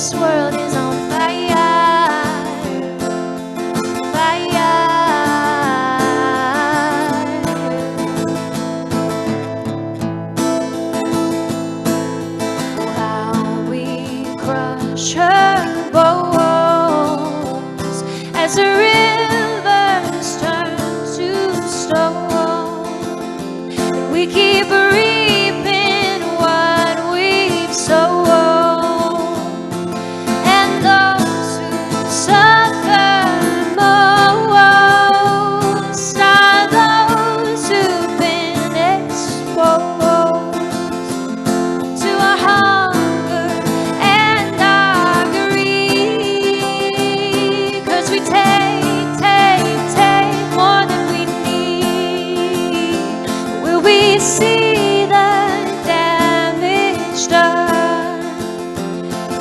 This world is on fire, fire. How we crush her bones as the rivers turn to stone. And we keep reaping what we've sown. See the damage done,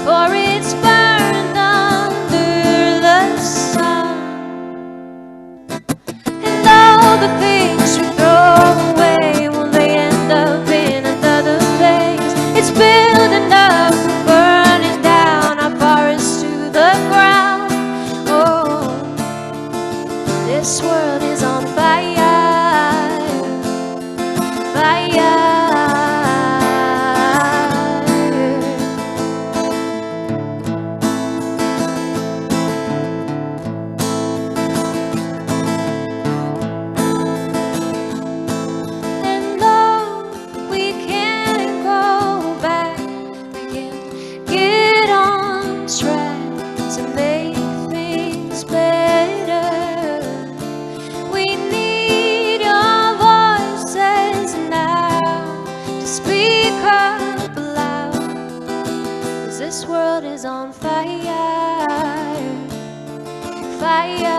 for it's burned under the sun. And all the things we throw away, will they end up in another place? It's building up, burning down our forests to the ground. Oh, this world is on fire. This world is on fire, fire,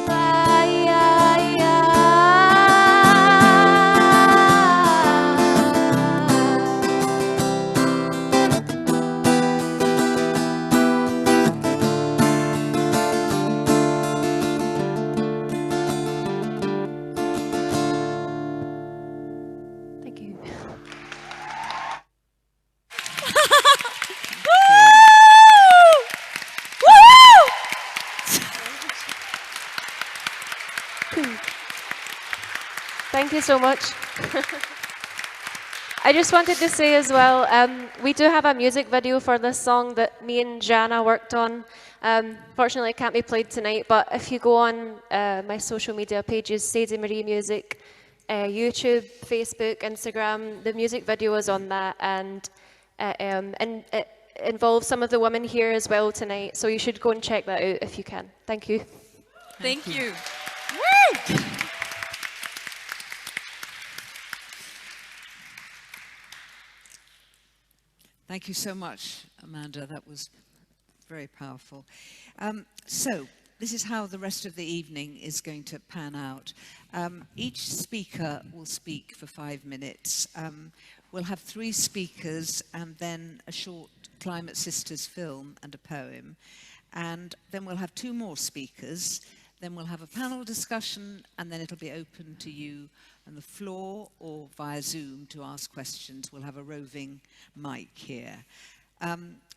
fire. Thank you. Thank you so much. I just wanted to say as well, we do have a music video for this song that me and Jana worked on. Fortunately, it can't be played tonight, but if you go on my social media pages, Sadie Marie Music, YouTube, Facebook, Instagram, the music video is on that, and it involves some of the women here as well tonight, so you should go and check that out if you can. Thank you. Thank you. Woo! Thank you so much, Amanda. That was very powerful. So, this is how the rest of the evening is going to pan out. Each speaker will speak for 5 minutes. We'll have 3 speakers and then a short Climate Sisters film and a poem. And then we'll have 2 more speakers. Then we'll have a panel discussion, and then it'll be open to you on the floor or via Zoom to ask questions. We'll have a roving mic here.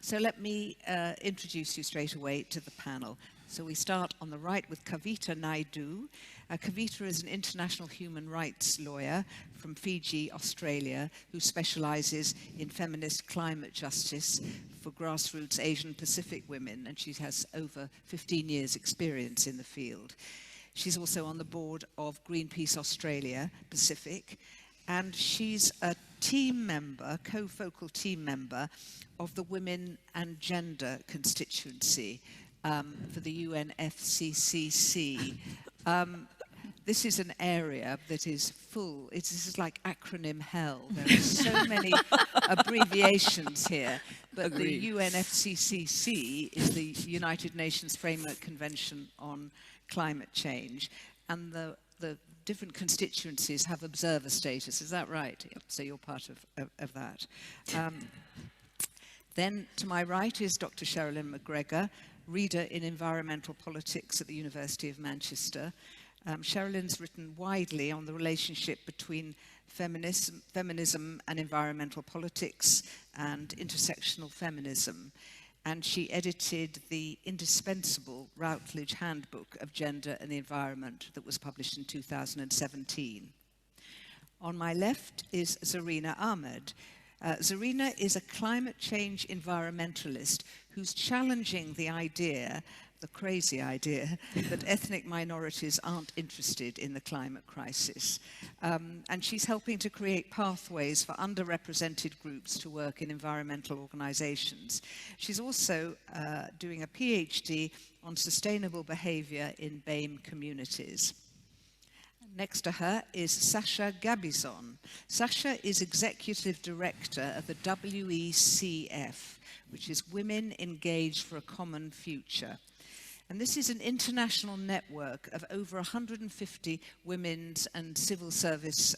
So let me introduce you straight away to the panel. So we start on the right with KAVITA NAIDU. KAVITA is an international human rights lawyer from Fiji, Australia, who specializes in feminist climate justice for grassroots Asian Pacific women, and she has over 15 years experience in the field. She's also on the board of Greenpeace Australia Pacific, and she's a team member, co-focal team member of the Women and Gender constituency for the UNFCCC. This is an area that is full. This is like acronym hell. There are so many abbreviations here. But Agreed. The UNFCCC is the United Nations Framework Convention on Climate Change. And the different constituencies have observer status. Is that right? So you're part of that. Then to my right is Dr. SHERILYN MACGREGOR, reader in environmental politics at the University of Manchester. Sherilyn's written widely on the relationship between feminism and environmental politics and intersectional feminism. And she edited the indispensable Routledge Handbook of Gender and the Environment that was published in 2017. On my left is ZARINA AHMAD. ZARINA is a climate change environmentalist who's challenging the idea, the crazy idea, that ethnic minorities aren't interested in the climate crisis. And she's helping to create pathways for underrepresented groups to work in environmental organizations. She's also doing a PhD on sustainable behavior in BAME communities. Next to her is SASCHA GABIZON. SASCHA is Executive Director of the WECF, which is Women Engaged for a Common Future. And this is an international network of over 150 women's and civil society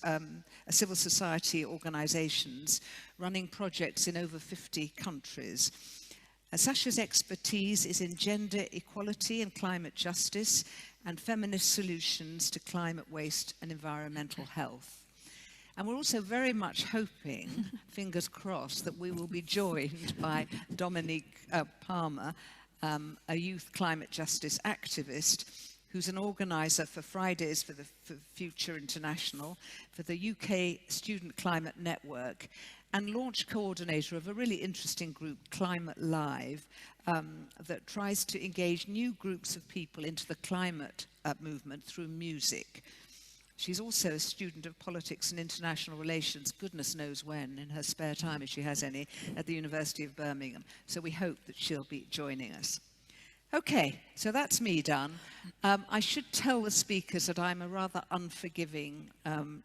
organizations running projects in over 50 countries. SASCHA's expertise is in gender equality and climate justice and feminist solutions to climate waste and environmental health. And we're also very much hoping, fingers crossed, that we will be joined by Dominique Palmer, a youth climate justice activist who's an organizer for Fridays for the Future International, for the UK Student Climate Network, and launch coordinator of a really interesting group, Climate Live, that tries to engage new groups of people into the climate movement through music. She's also a student of politics and international relations, goodness knows when, in her spare time, if she has any, at the University of Birmingham. So we hope that she'll be joining us. Okay, so that's me done. I should tell the speakers that I'm a rather unforgiving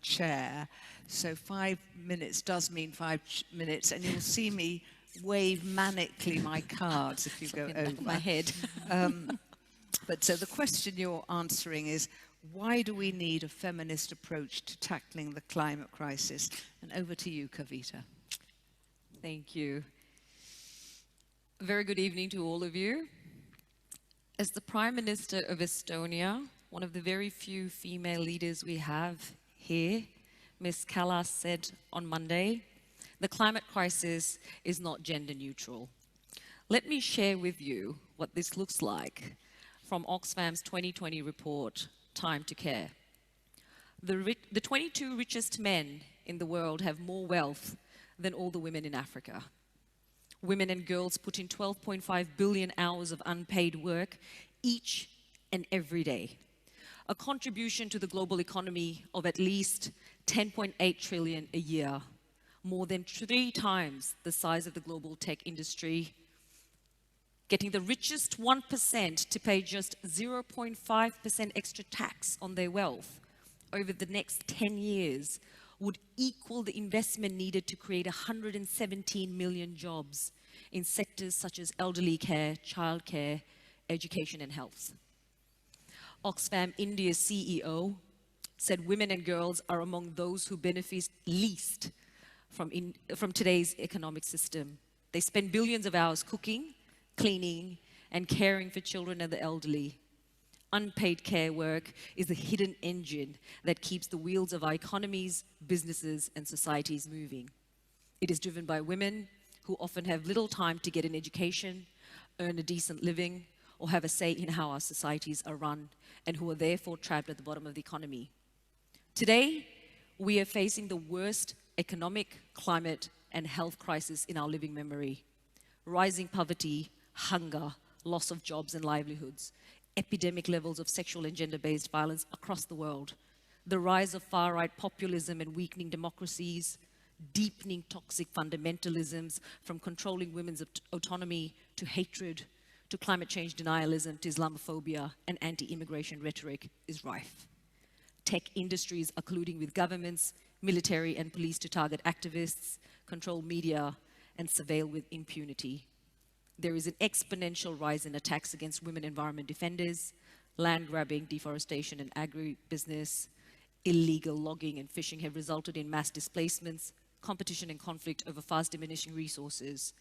chair, so 5 minutes does mean 5 minutes, and you'll see me wave manically my cards if you go over. My head. But so the question you're answering is, why do we need a feminist approach to tackling the climate crisis? And over to you, Kavita. Thank you. A very good evening to all of you. As the Prime Minister of Estonia, one of the very few female leaders we have here, Ms. Kallas said on Monday, the climate crisis is not gender neutral. Let me share with you what this looks like from Oxfam's 2020 report, Time to Care. The 22 richest men in the world have more wealth than all the women in Africa. Women and girls put in 12.5 billion hours of unpaid work each and every day, a contribution to the global economy of at least 10.8 trillion a year, more than 3 times the size of the global tech industry, getting the richest 1% to pay just 0.5% extra tax on their wealth over the next 10 years would equal the investment needed to create 117 million jobs in sectors such as elderly care, childcare, education and health. Oxfam India's CEO said women and girls are among those who benefit least from today's economic system. They spend billions of hours cooking, cleaning, and caring for children and the elderly. Unpaid care work is the hidden engine that keeps the wheels of our economies, businesses, and societies moving. It is driven by women who often have little time to get an education, earn a decent living, or have a say in how our societies are run, and who are therefore trapped at the bottom of the economy. Today, we are facing the worst economic, climate, and health crisis in our living memory. Rising poverty, hunger, loss of jobs and livelihoods, epidemic levels of sexual and gender-based violence across the world, the rise of far-right populism and weakening democracies, deepening toxic fundamentalisms from controlling women's autonomy to hatred, to climate change denialism, to Islamophobia and anti-immigration rhetoric is rife. Tech industries are colluding with governments, military and police to target activists, control media, and surveil with impunity. There is an exponential rise in attacks against women environment defenders, land grabbing, deforestation and agribusiness, illegal logging and fishing have resulted in mass displacements, competition and conflict over fast diminishing resources,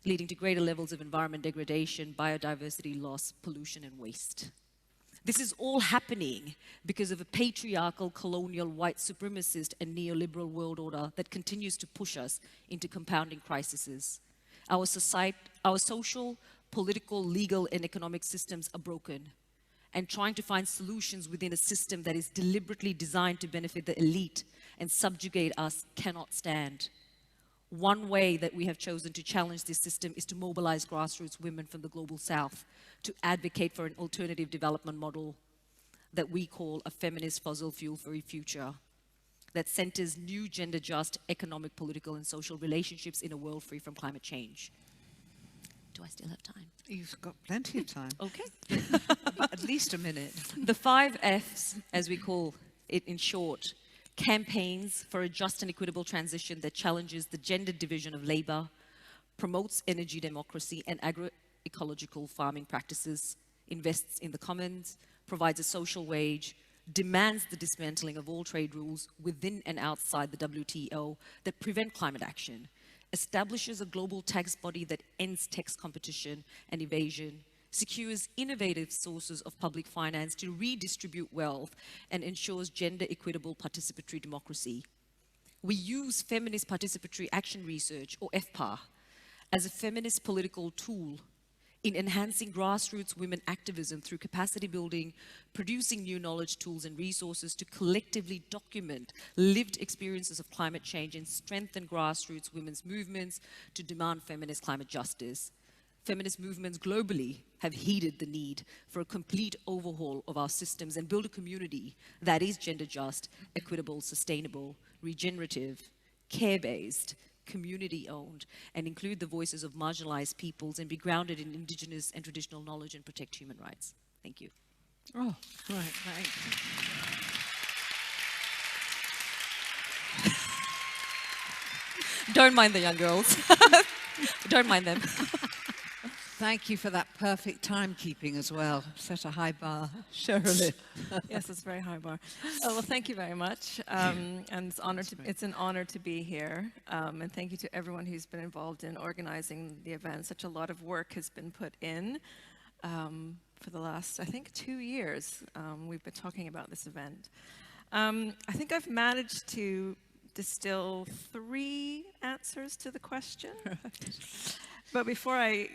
leading to greater levels of environment degradation, biodiversity loss, pollution and waste. This is all happening because of a patriarchal, colonial, white supremacist and neoliberal world order that continues to push us into compounding crises. Our social, political, legal, and economic systems are broken, and trying to find solutions within a system that is deliberately designed to benefit the elite and subjugate us cannot stand. One way that we have chosen to challenge this system is to mobilize grassroots women from the global south to advocate for an alternative development model that we call a feminist fossil fuel-free future that centers new gender-just economic, political, and social relationships in a world free from climate change. Do I still have time? You've got plenty of time. Okay. At least a minute. The 5 Fs, as we call it in short, campaigns for a just and equitable transition that challenges the gender division of labor, promotes energy democracy and agroecological farming practices, invests in the commons, provides a social wage, demands the dismantling of all trade rules within and outside the WTO that prevent climate action, establishes a global tax body that ends tax competition and evasion, secures innovative sources of public finance to redistribute wealth, and ensures gender equitable participatory democracy. We use feminist participatory action research, or FPAR, as a feminist political tool in enhancing grassroots women activism through capacity building, producing new knowledge, tools, and resources to collectively document lived experiences of climate change and strengthen grassroots women's movements to demand feminist climate justice. Feminist movements globally have heeded the need for a complete overhaul of our systems and build a community that is gender just, equitable, sustainable, regenerative, care-based, community-owned, and include the voices of marginalized peoples and be grounded in indigenous and traditional knowledge and protect human rights. Thank you. Oh, right, thanks. Don't mind the young girls. Don't mind them. Thank you for that perfect timekeeping as well. Set a high bar. Sherilyn. Yes, it's a very high bar. Oh, well, thank you very much. And it's an honor to be here. And thank you to everyone who's been involved in organizing the event. Such a lot of work has been put in for the last, I think, 2 years. We've been talking about this event. I think I've managed to distill 3 answers to the question. But before I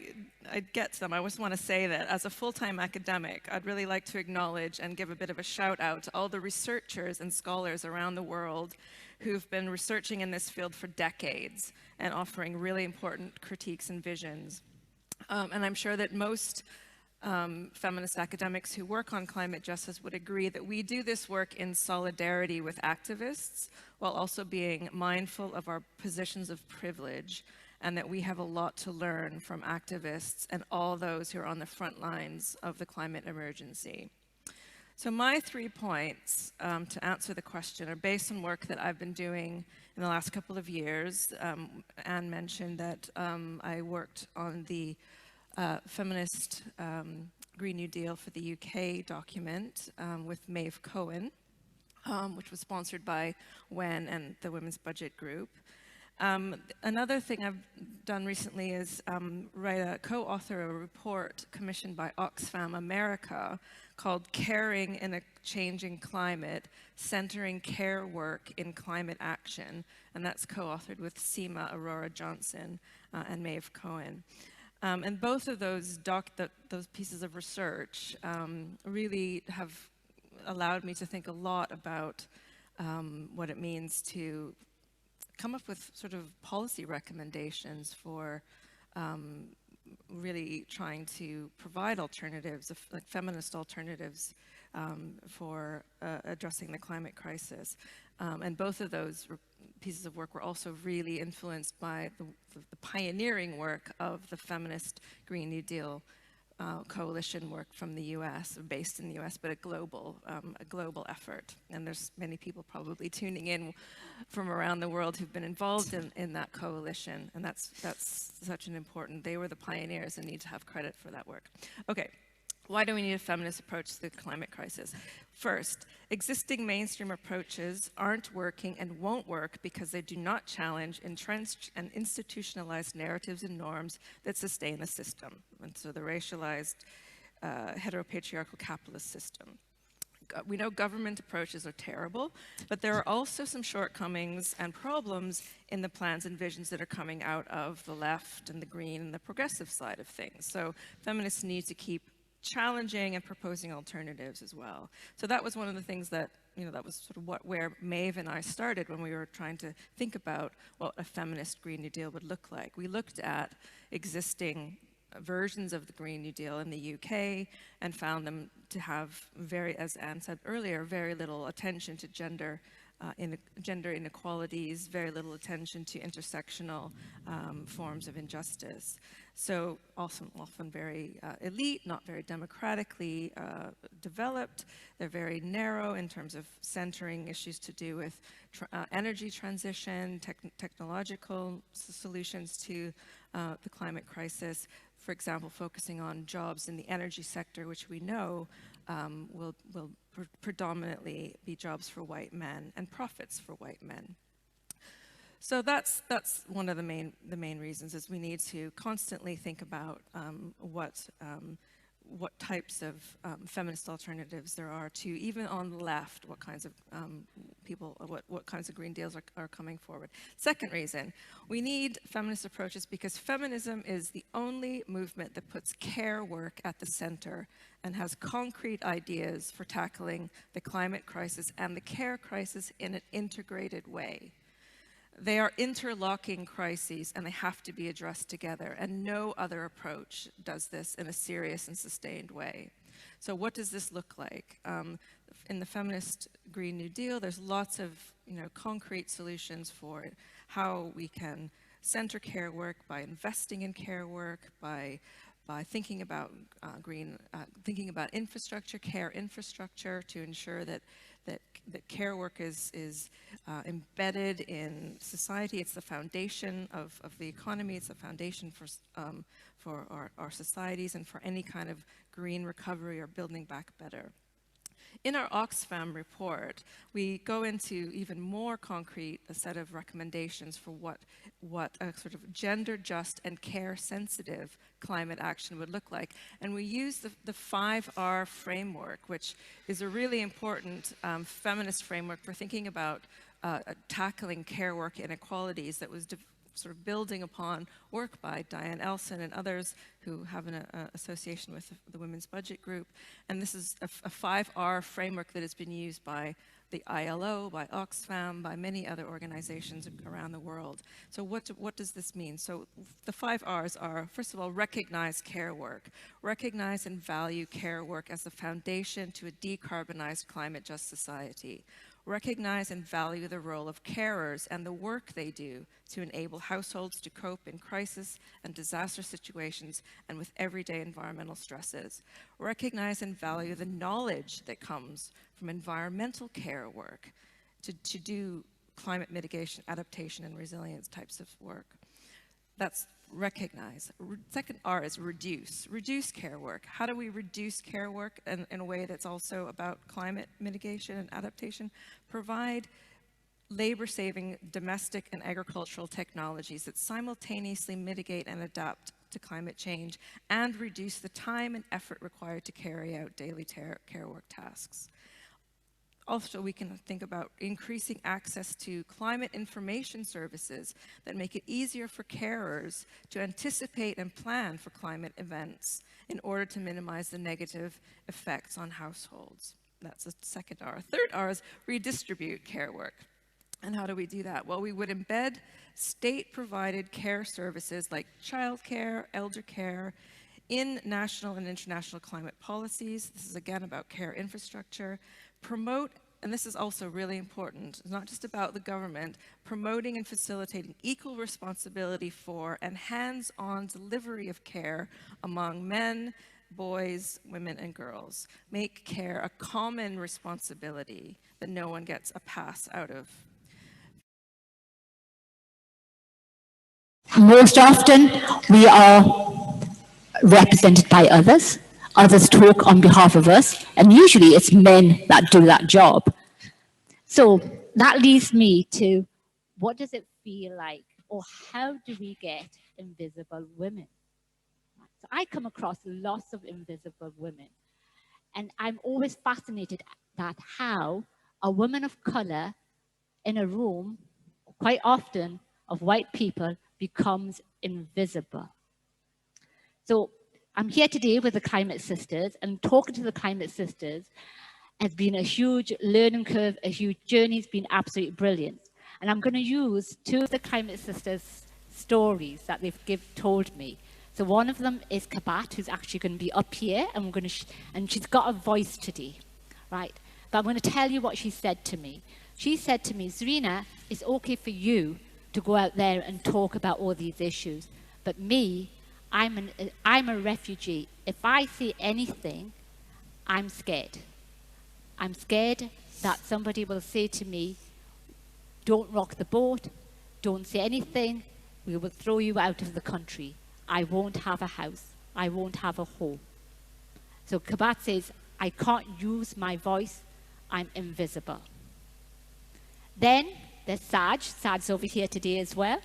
get to them, I just want to say that as a full-time academic, I'd really like to acknowledge and give a bit of a shout out to all the researchers and scholars around the world who've been researching in this field for decades and offering really important critiques and visions. And I'm sure that most feminist academics who work on climate justice would agree that we do this work in solidarity with activists while also being mindful of our positions of privilege, and that we have a lot to learn from activists and all those who are on the front lines of the climate emergency. So my 3 points to answer the question are based on work that I've been doing in the last couple of years. Anne mentioned that I worked on the feminist Green New Deal for the UK document with Maeve Cohen, which was sponsored by WEN and the Women's Budget Group. Another thing I've done recently is co-author a report commissioned by Oxfam America called Caring in a Changing Climate, Centering Care Work in Climate Action, and that's co-authored with Seema Aurora Johnson and Maeve Cohen. And both of those pieces of research really have allowed me to think a lot about what it means to come up with sort of policy recommendations for really trying to provide alternatives, like feminist alternatives for addressing the climate crisis. And both of those pieces of work were also really influenced by the pioneering work of the feminist Green New Deal coalition work from the US, based in the US, but a global effort. And there's many people probably tuning in from around the world who've been involved in that coalition. And that's such an important, they were the pioneers and need to have credit for that work. Okay. Why do we need a feminist approach to the climate crisis? First, existing mainstream approaches aren't working and won't work because they do not challenge entrenched and institutionalized narratives and norms that sustain the system. And so the racialized heteropatriarchal capitalist system. We know government approaches are terrible, but there are also some shortcomings and problems in the plans and visions that are coming out of the left and the green and the progressive side of things. So feminists need to keep challenging and proposing alternatives as well. So that was one of the things that, that was sort of where Maeve and I started when we were trying to think about what a feminist Green New Deal would look like. We looked at existing versions of the Green New Deal in the UK and found them to have as Anne said earlier, very little attention to gender inequalities, very little attention to intersectional forms of injustice. So often very elite, not very democratically developed. They're very narrow in terms of centering issues to do with energy transition, technological solutions to the climate crisis. For example, focusing on jobs in the energy sector, which we know will predominantly be jobs for white men and profits for white men. So that's one of the main reasons is we need to constantly think about what types of feminist alternatives there are to, even on the left, what kinds of what kinds of green deals are coming forward. Second reason, we need feminist approaches because feminism is the only movement that puts care work at the center and has concrete ideas for tackling the climate crisis and the care crisis in an integrated way. They are interlocking crises and they have to be addressed together, and no other approach does this in a serious and sustained way. So what does this look like? In the feminist Green New Deal, there's lots of concrete solutions for it, how we can center care work by investing in care work, by thinking about thinking about infrastructure, care infrastructure, to ensure that care work is embedded in society. It's the foundation of the economy. It's the foundation for our societies and for any kind of green recovery or building back better. In our Oxfam report, we go into even more concrete a set of recommendations for what a sort of gender just and care sensitive climate action would look like. And we use the 5R framework, which is a really important feminist framework for thinking about tackling care work inequalities that was sort of building upon work by Diane Elson and others who have an association with the Women's Budget Group. And this is a 5R framework that has been used by the ILO, by Oxfam, by many other organizations around the world. So what does this mean? So the 5 R's are, first of all, recognize care work. Recognize and value care work as the foundation to a decarbonized climate just society. Recognize and value the role of carers and the work they do to enable households to cope in crisis and disaster situations and with everyday environmental stresses. Recognize and value the knowledge that comes from environmental care work to do climate mitigation, adaptation, and resilience types of work. That's recognize. Second R is reduce. Reduce care work. How do we reduce care work in a way that's also about climate mitigation and adaptation? Provide labor-saving domestic and agricultural technologies that simultaneously mitigate and adapt to climate change and reduce the time and effort required to carry out daily care work tasks. Also, we can think about increasing access to climate information services that make it easier for carers to anticipate and plan for climate events in order to minimize the negative effects on households. That's the second R. Third R is redistribute care work. And how do we do that? Well, we would embed state-provided care services like childcare, elder care, in national and international climate policies. This is again about care infrastructure. Promote, and this is also really important, it's not just about the government, promoting and facilitating equal responsibility for and hands-on delivery of care among men, boys, women, and girls. Make care a common responsibility that no one gets a pass out of. Most often, we are represented by others. Others talk on behalf of us, and usually it's men that do that job. So that leads me to, what does it feel like, or how do we get invisible women? So I come across lots of invisible women. And I'm always fascinated at how a woman of color in a room, quite often of white people, becomes invisible. So I'm here today with the Climate Sisters, and talking to the Climate Sisters has been a huge learning curve, a huge journey. It's been absolutely brilliant. And I'm going to use two of the Climate Sisters' stories that they've told me. So one of them is KAVITA, who's actually going to be up here, and we're going to and she's got a voice today, right? But I'm going to tell you what she said to me. She said to me, ZARINA, it's okay for you to go out there and talk about all these issues, but me, I'm a refugee. If I see anything, I'm scared. I'm scared that somebody will say to me, don't rock the boat, don't say anything, we will throw you out of the country. I won't have a house, I won't have a home. So KAVITA says, I can't use my voice, I'm invisible. Then there's Saj's over here today as well.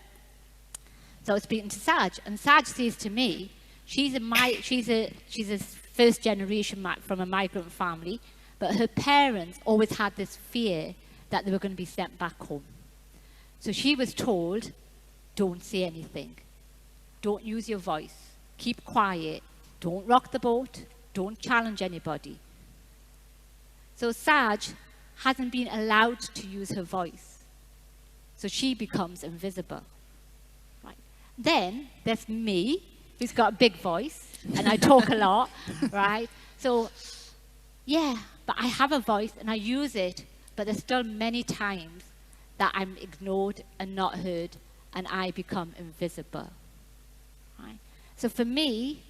So I was speaking to Saj, and Saj says to me, she's a first generation from a migrant family, but her parents always had this fear that they were going to be sent back home. So she was told, don't say anything. Don't use your voice. Keep quiet. Don't rock the boat. Don't challenge anybody. So Saj hasn't been allowed to use her voice. So she becomes invisible. Right. Then there's me, who's got a big voice, and I talk a lot, right? So, yeah, but I have a voice and I use it, but there's still many times that I'm ignored and not heard, and I become invisible. Right? So for me,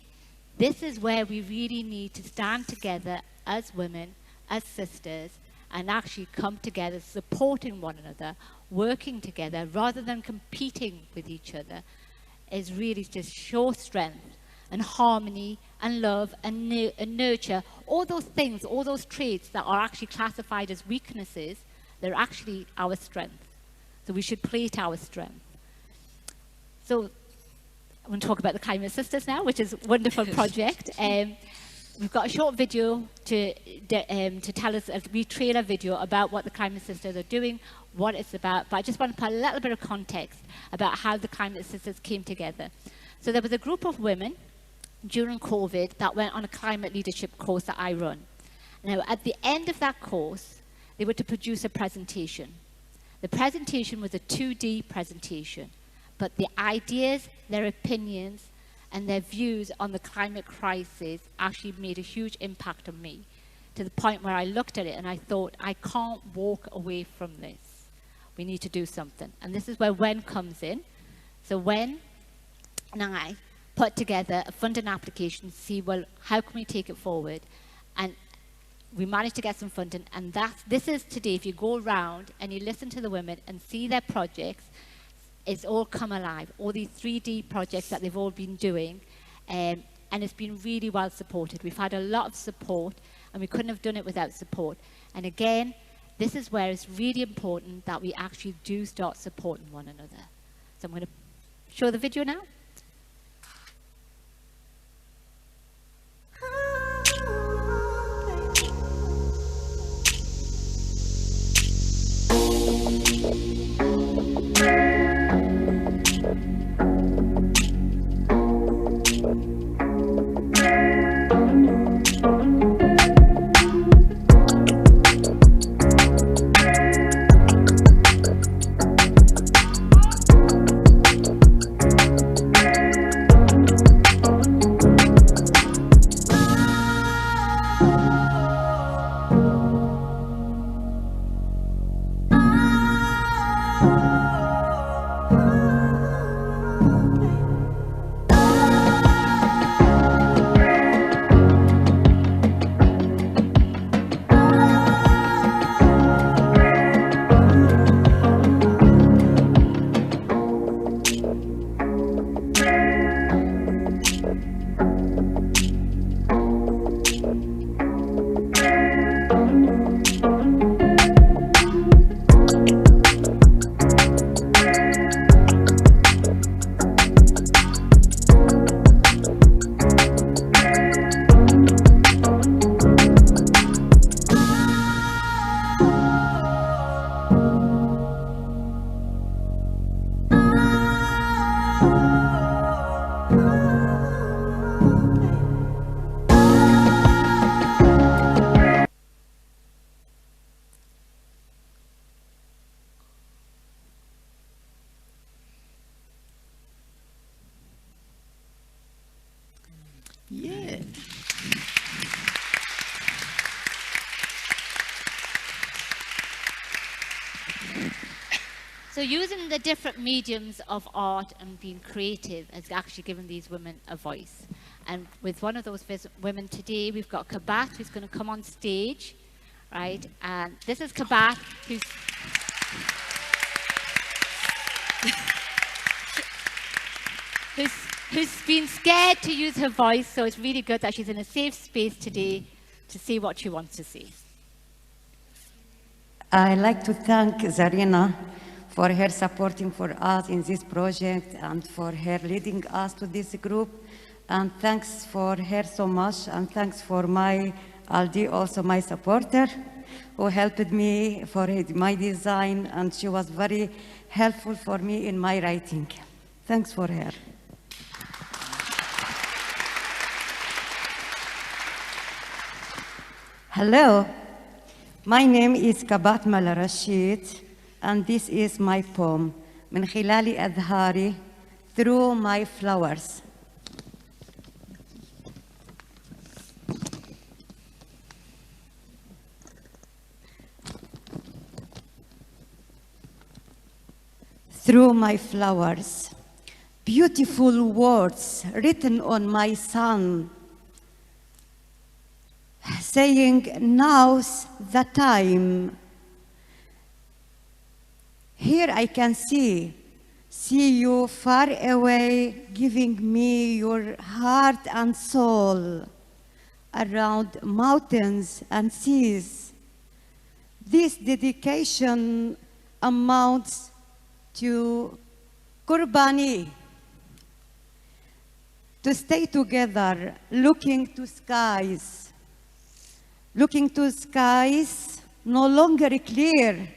this is where we really need to stand together as women, as sisters, and actually come together, supporting one another, working together, rather than competing with each other, is really just show strength and harmony and love and nurture, all those things, all those traits that are actually classified as weaknesses, they're actually our strength. So we should play to our strength. So I'm going to talk about the Climate Sisters now, which is a wonderful project. We've got a short video to tell us, a wee trailer video about what the Climate Sisters are doing, what it's about. But I just want to put a little bit of context about how the Climate Sisters came together. So there was a group of women during COVID that went on a climate leadership course that I run. Now, at the end of that course, they were to produce a presentation. The presentation was a 2D presentation, but the ideas, their opinions, and their views on the climate crisis actually made a huge impact on me, to the point where I looked at it and I thought, I can't walk away from this. We need to do something. And this is where WEN comes in. So WEN and I put together a funding application to see, well, how can we take it forward? And we managed to get some funding, and this is today, if you go around and you listen to the women and see their projects, it's all come alive, all these 3D projects that they've all been doing, and it's been really well supported. We've had a lot of support, and we couldn't have done it without support. And again, this is where it's really important that we actually do start supporting one another. So I'm going to show the video now. Yeah. So using the different mediums of art and being creative has actually given these women a voice. And with one of those women today, we've got KAVITA, who's going to come on stage, right? And this is KAVITA, who's been scared to use her voice, so it's really good that she's in a safe space today to say what she wants to say. I'd like to thank ZARINA for her supporting for us in this project and for her leading us to this group. And thanks for her so much. And thanks for my Aldi, also my supporter, who helped me for my design. And she was very helpful for me in my writing. Thanks for her. Hello, my name is KAVITA Mala Rashid, and this is my poem, من خلال أزهاري, through my flowers. Through my flowers, beautiful words written on my sun, saying, now's the time. Here I can see you far away, giving me your heart and soul around mountains and seas. This dedication amounts to Qurbani, to stay together, looking to skies no longer clear,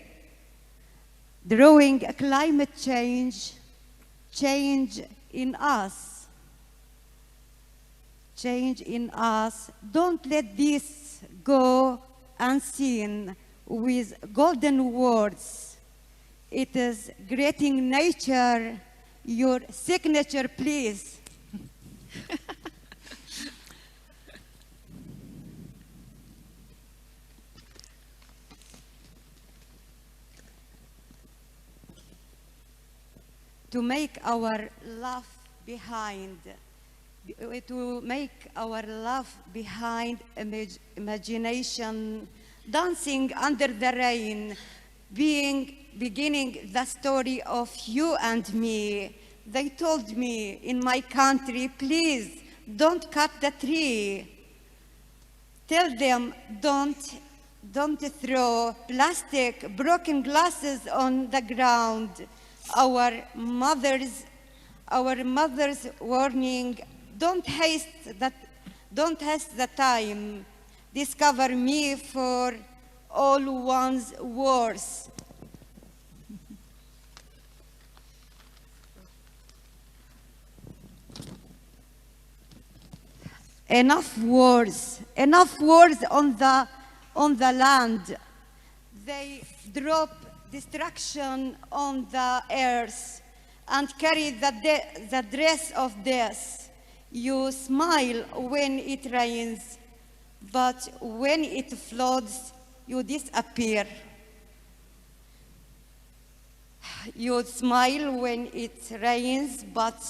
drawing a climate change in us. Change in us. Don't let this go unseen with golden words. It is greeting nature, your signature, please. To make our love behind, imagination, dancing under the rain, beginning the story of you and me. They told me in my country, please don't cut the tree. Tell them don't throw plastic, broken glasses on the ground. Our mothers warning, don't haste the time. Discover me for all one's wars. Enough wars on the land. They drop destruction on the earth and carry the dress of death. You smile when it rains, but when it floods, you disappear. You smile when it rains, but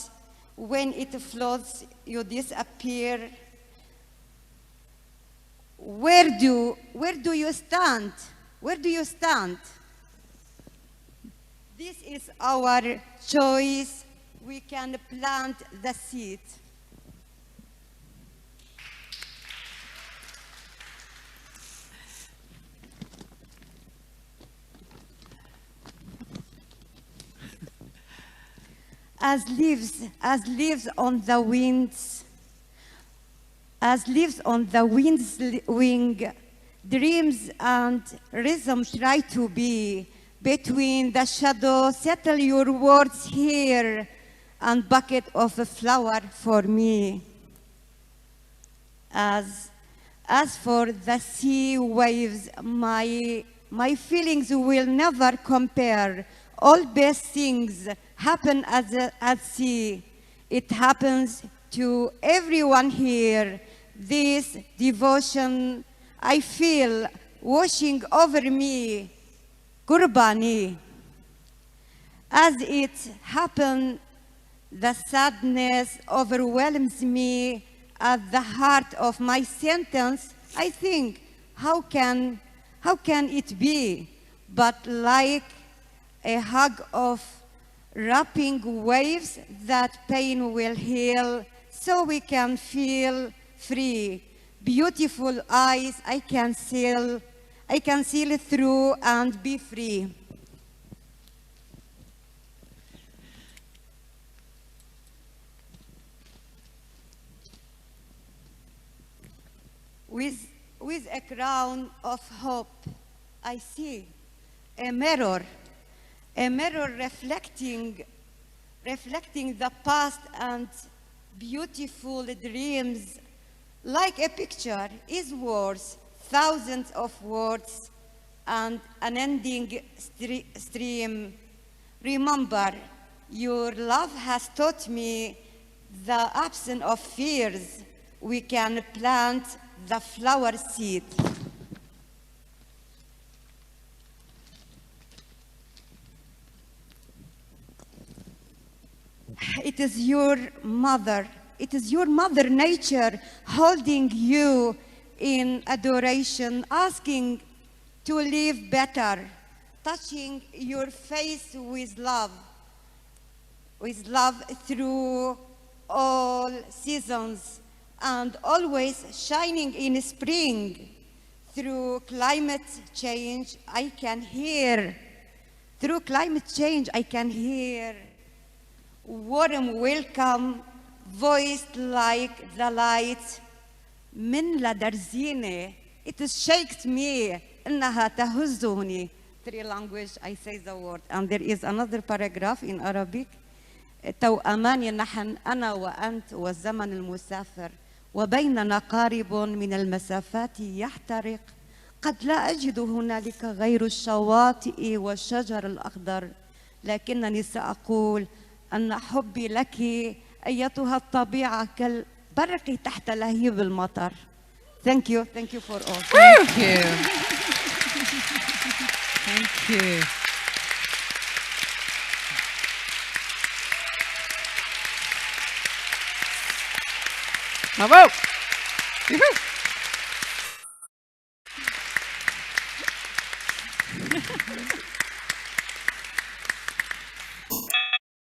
when it floods, you disappear. Where do you stand? Where do you stand? This is our choice. We can plant the seed. As leaves on the winds, wing, dreams and rhythm try to be. Between the shadow, settle your words here, and bucket of a flower for me. As for the sea waves, my feelings will never compare. All best things happen at sea. It happens to everyone here, this devotion I feel washing over me, Qurbani. As it happened, the sadness overwhelms me at the heart of my sentence. I think, how can it be? But like a hug of wrapping waves, that pain will heal, so we can feel free. Beautiful eyes, I can see through and be free. With a crown of hope, I see a mirror reflecting the past and beautiful dreams. Like a picture is worth thousands of words and an ending stream. Remember, your love has taught me the absence of fears. We can plant the flower seed. It is your mother nature holding you in adoration, asking to live better, touching your face with love through all seasons, and always shining in spring. Through climate change, I can hear warm welcome, voiced like the light. من لدرزيني, it shakes me, إنها تهزني. 3 languages, I say the word. And there is another paragraph in Arabic. توأماني نحن أنا وأنت والزمن المسافر وبيننا قارب من المسافات يحترق. قد لا أجد هنالك غير الشواطئ والشجر الأخضر، لكنني سأقول أن حبي لك أيتها الطبيعة كالبرق تحت لهيب المطر. Thank you for all. Thank you. Thank you. Bravo.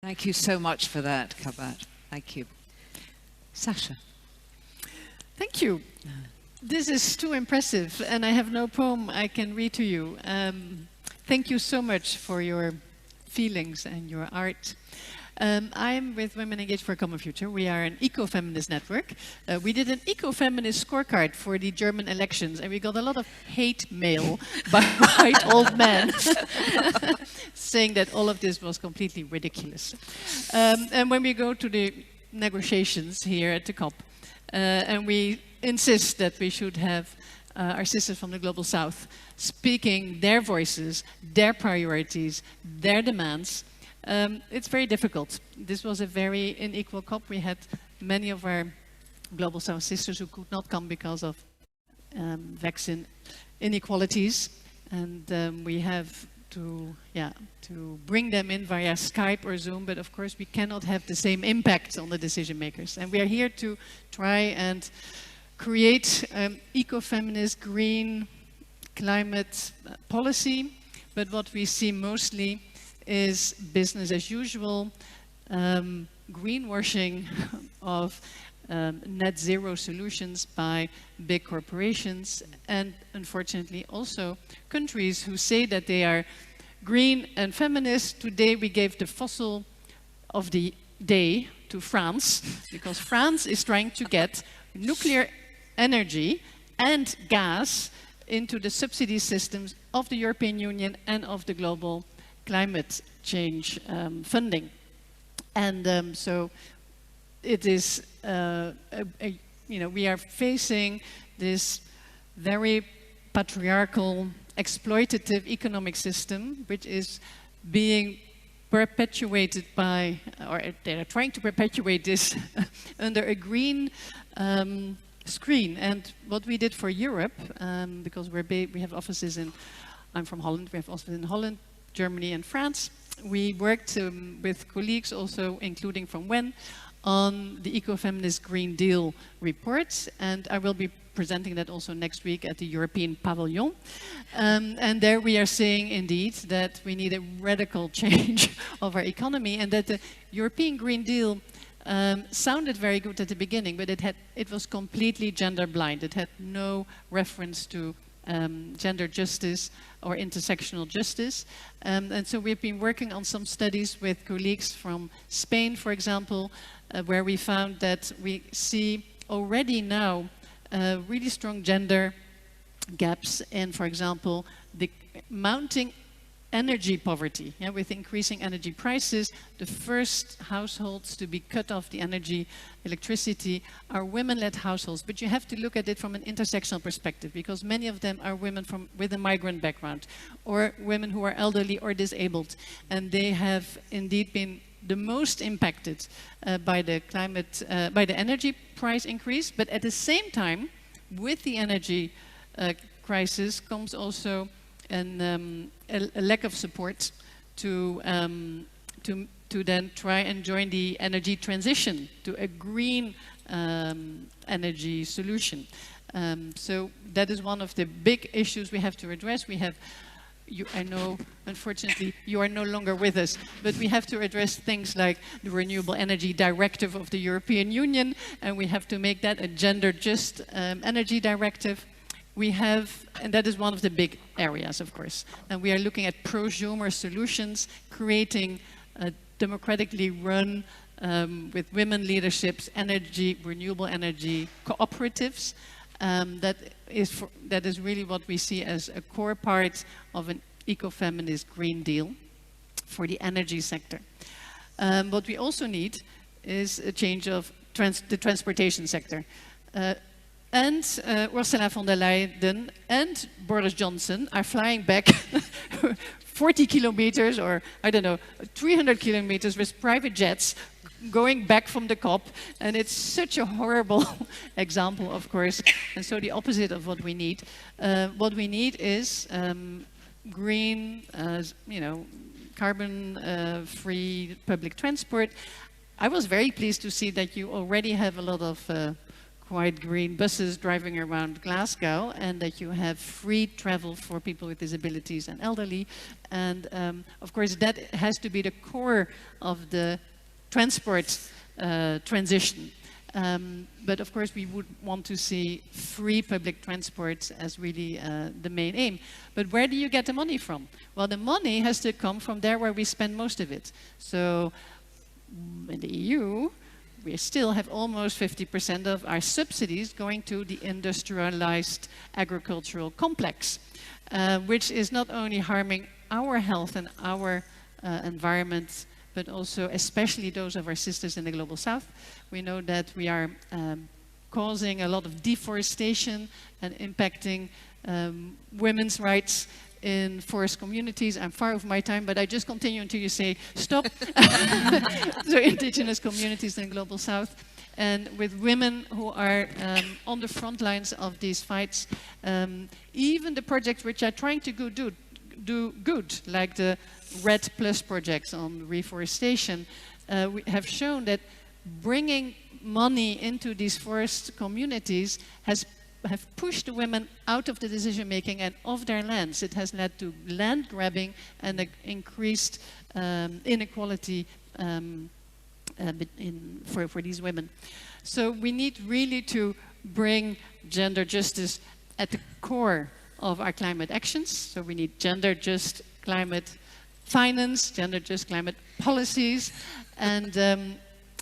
Thank you so much for that, KAVITA. Thank you. SASCHA. Thank you. This is too impressive, and I have no poem I can read to you. Thank you so much for your feelings and your art. I'm with Women Engaged for a Common Future. We are an eco-feminist network. We did an eco-feminist scorecard for the German elections, and we got a lot of hate mail by white old men saying that all of this was completely ridiculous. And when we go to the negotiations here at the COP, and we insist that we should have our sisters from the Global South speaking their voices, their priorities, their demands, it's very difficult. This was a very unequal COP. We had many of our Global South sisters who could not come because of vaccine inequalities, and we have to bring them in via Skype or Zoom, but of course we cannot have the same impact on the decision makers. And we are here to try and create eco-feminist, green climate policy, but what we see mostly is business as usual, greenwashing of net zero solutions by big corporations, and unfortunately also countries who say that they are green and feminist. Today we gave the fossil of the day to France, because France is trying to get nuclear energy and gas into the subsidy systems of the European Union and of the global climate change funding. And so it is, we are facing this very patriarchal, exploitative economic system, which is being perpetuated by, or they are trying to perpetuate this under a green screen. And what we did for Europe, because we have offices in, I'm from Holland, we have offices in Holland, Germany and France. We worked with colleagues also, including from WEN, on the Eco-Feminist Green Deal reports, and I will be presenting that also next week at the European Pavilion. And there we are saying indeed that we need a radical change of our economy, and that the European Green Deal sounded very good at the beginning, but it was completely gender blind. It had no reference to gender justice or intersectional justice. And so we've been working on some studies with colleagues from Spain, for example, where we found that we see already now really strong gender gaps in, for example, the mounting energy poverty. Yeah, with increasing energy prices, the first households to be cut off the electricity are women-led households. But you have to look at it from an intersectional perspective, because many of them are women with a migrant background, or women who are elderly or disabled, and they have indeed been the most impacted by the energy price increase. But at the same time, with the energy crisis comes also a lack of support to then try and join the energy transition to a green energy solution. So that is one of the big issues we have to address. We have, I know, unfortunately, you are no longer with us, but we have to address things like the Renewable Energy Directive of the European Union, and we have to make that a gender-just energy directive. We have, and that is one of the big areas, of course, and we are looking at prosumer solutions, creating democratically run, with women leaderships, renewable energy cooperatives. That is really what we see as a core part of an eco-feminist Green Deal for the energy sector. What we also need is a change of the transportation sector. And Ursula von der Leyen and Boris Johnson are flying back 40 kilometers, or I don't know, 300 kilometers with private jets, going back from the COP, and it's such a horrible example, of course, and so the opposite of what we need. What we need is green, carbon-free public transport. I was very pleased to see that you already have a lot of quite green buses driving around Glasgow, and that you have free travel for people with disabilities and elderly. And of course, that has to be the core of the transport transition. But of course, we would want to see free public transport as really the main aim. But where do you get the money from? Well, the money has to come from there where we spend most of it. So in the EU, we still have almost 50% of our subsidies going to the industrialized agricultural complex, which is not only harming our health and our environment, but also especially those of our sisters in the Global South. We know that we are causing a lot of deforestation and impacting women's rights in forest communities. I'm far over my time, but I just continue until you say stop. So indigenous communities in the Global South, and with women who are on the front lines of these fights. Even the projects which are trying to do good, like the RED Plus projects on reforestation, we have shown that bringing money into these forest communities have pushed the women out of the decision making and off their lands. It has led to land grabbing and increased inequality for these women. So we need really to bring gender justice at the core of our climate actions. So we need gender just climate finance, gender just climate policies, and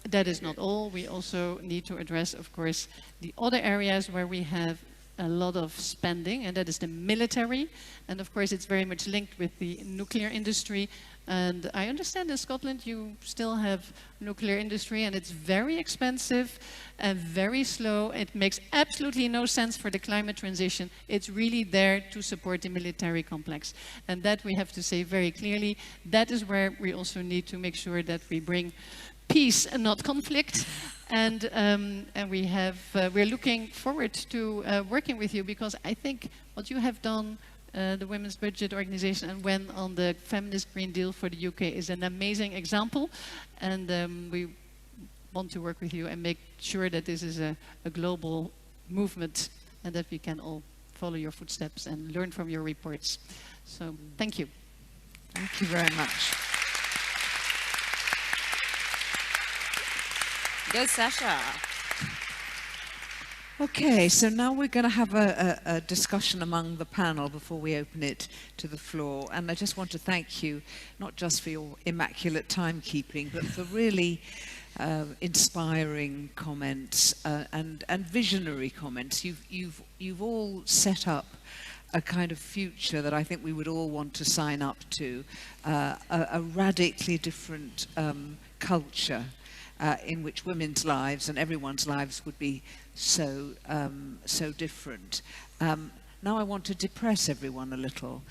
that is not all. We also need to address, of course, the other areas where we have a lot of spending, and that is the military. And of course, it's very much linked with the nuclear industry. And I understand in Scotland you still have nuclear industry, and it's very expensive and very slow. It makes absolutely no sense for the climate transition. It's really there to support the military complex. And that we have to say very clearly. That is where we also need to make sure that we bring peace and not conflict. And we're looking forward to working with you, because I think what you have done, the Women's Budget Organization, and when on the Feminist Green Deal for the UK, is an amazing example. And we want to work with you and make sure that this is a global movement, and that we can all follow your footsteps and learn from your reports. So thank you. Thank you very much. Go, Sasha. Okay, so now we're going to have a discussion among the panel before we open it to the floor. And I just want to thank you, not just for your immaculate timekeeping, but for really inspiring comments and visionary comments. You've all set up a kind of future that I think we would all want to sign up to, a radically different culture in which women's lives and everyone's lives would be so different. Now I want to depress everyone a little.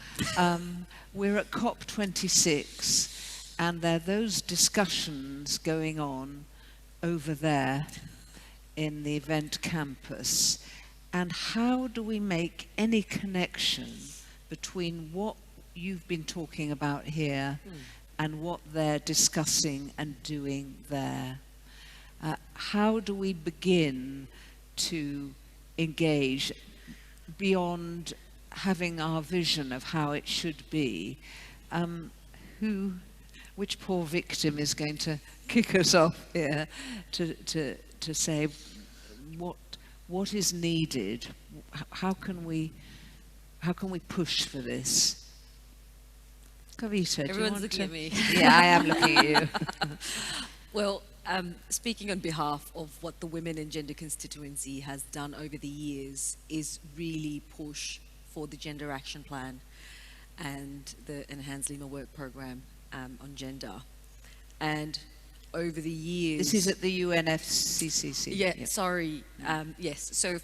We're at COP26, and there are those discussions going on over there in the event campus. And how do we make any connection between what you've been talking about here and what they're discussing and doing there? How do we begin to engage beyond having our vision of how it should be? Which poor victim is going to kick us off here to say what is needed? How can we push for this? Kavita, Everyone's looking at me. Yeah, I am looking at you. Well, speaking on behalf of what the Women and Gender Constituency has done over the years is really push for the Gender Action Plan and the Enhanced Lima Work Program on gender. And over the years... This is at the UNFCCC. Yeah, yeah. Sorry. Yes, so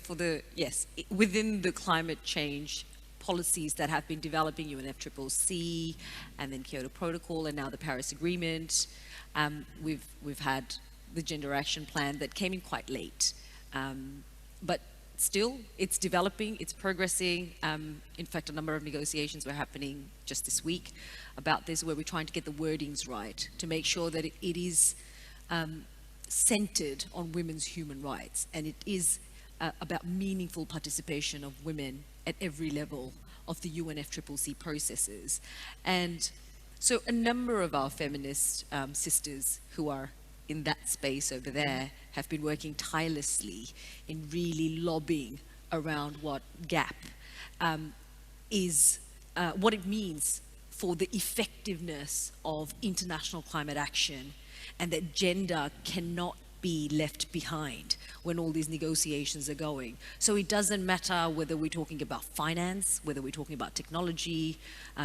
within the climate change policies that have been developing, UNFCCC, and then Kyoto Protocol, and now the Paris Agreement, we've had the Gender Action Plan that came in quite late. But still, it's developing, it's progressing. In fact, a number of negotiations were happening just this week about this, where we're trying to get the wordings right to make sure that it is centered on women's human rights, and it is about meaningful participation of women at every level of the UNFCCC processes. And so a number of our feminist sisters who are in that space over there have been working tirelessly in really lobbying around what GAP is, what it means for the effectiveness of international climate action, and that gender cannot be left behind when all these negotiations are going. So it doesn't matter whether we're talking about finance, whether we're talking about technology,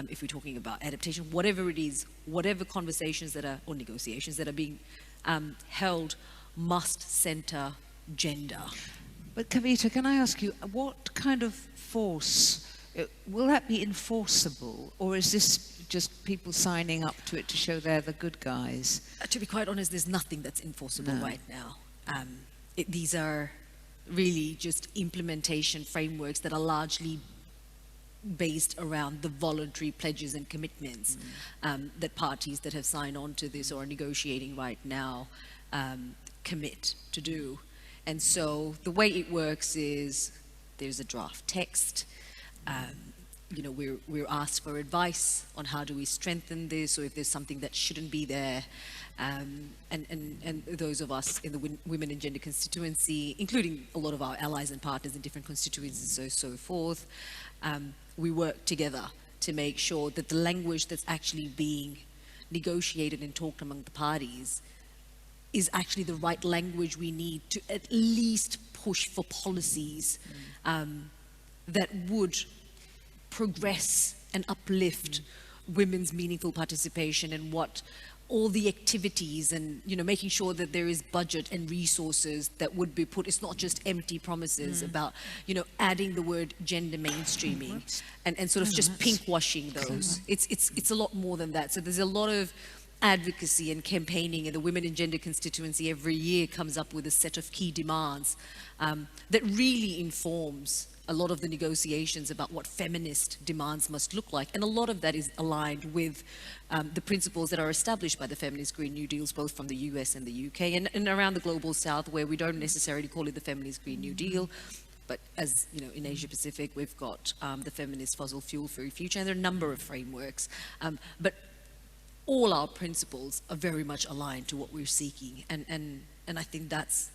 if we're talking about adaptation, whatever it is, whatever conversations that are, or negotiations that are being held must center gender. But Kavita, can I ask you, what kind of force, will that be enforceable, or is this just people signing up to it to show they're the good guys? To be quite honest, there's nothing that's enforceable right now. These are really just implementation frameworks that are largely based around the voluntary pledges and commitments that parties that have signed on to this or are negotiating right now commit to do. And so the way it works is there's a draft text. You know, we're asked for advice on how do we strengthen this, or if there's something that shouldn't be there. And those of us in the Women and Gender Constituency, including a lot of our allies and partners in different constituencies and so forth, we work together to make sure that the language that's actually being negotiated and talked among the parties is actually the right language we need to at least push for policies that would progress and uplift women's meaningful participation and what all the activities and, you know, making sure that there is budget and resources that would be put. It's not just empty promises about, you know, adding the word gender mainstreaming and sort of just pinkwashing those. It's a lot more than that. So there's a lot of advocacy and campaigning, and the Women in Gender constituency every year comes up with a set of key demands that really informs a lot of the negotiations about what feminist demands must look like. And a lot of that is aligned with the principles that are established by the Feminist Green New Deals, both from the US and the UK, and around the Global South, where we don't necessarily call it the Feminist Green New Deal, but as you know, in Asia Pacific, we've got the Feminist Fossil Fuel-Free Future, and there are a number of frameworks. But all our principles are very much aligned to what we're seeking, and I think that's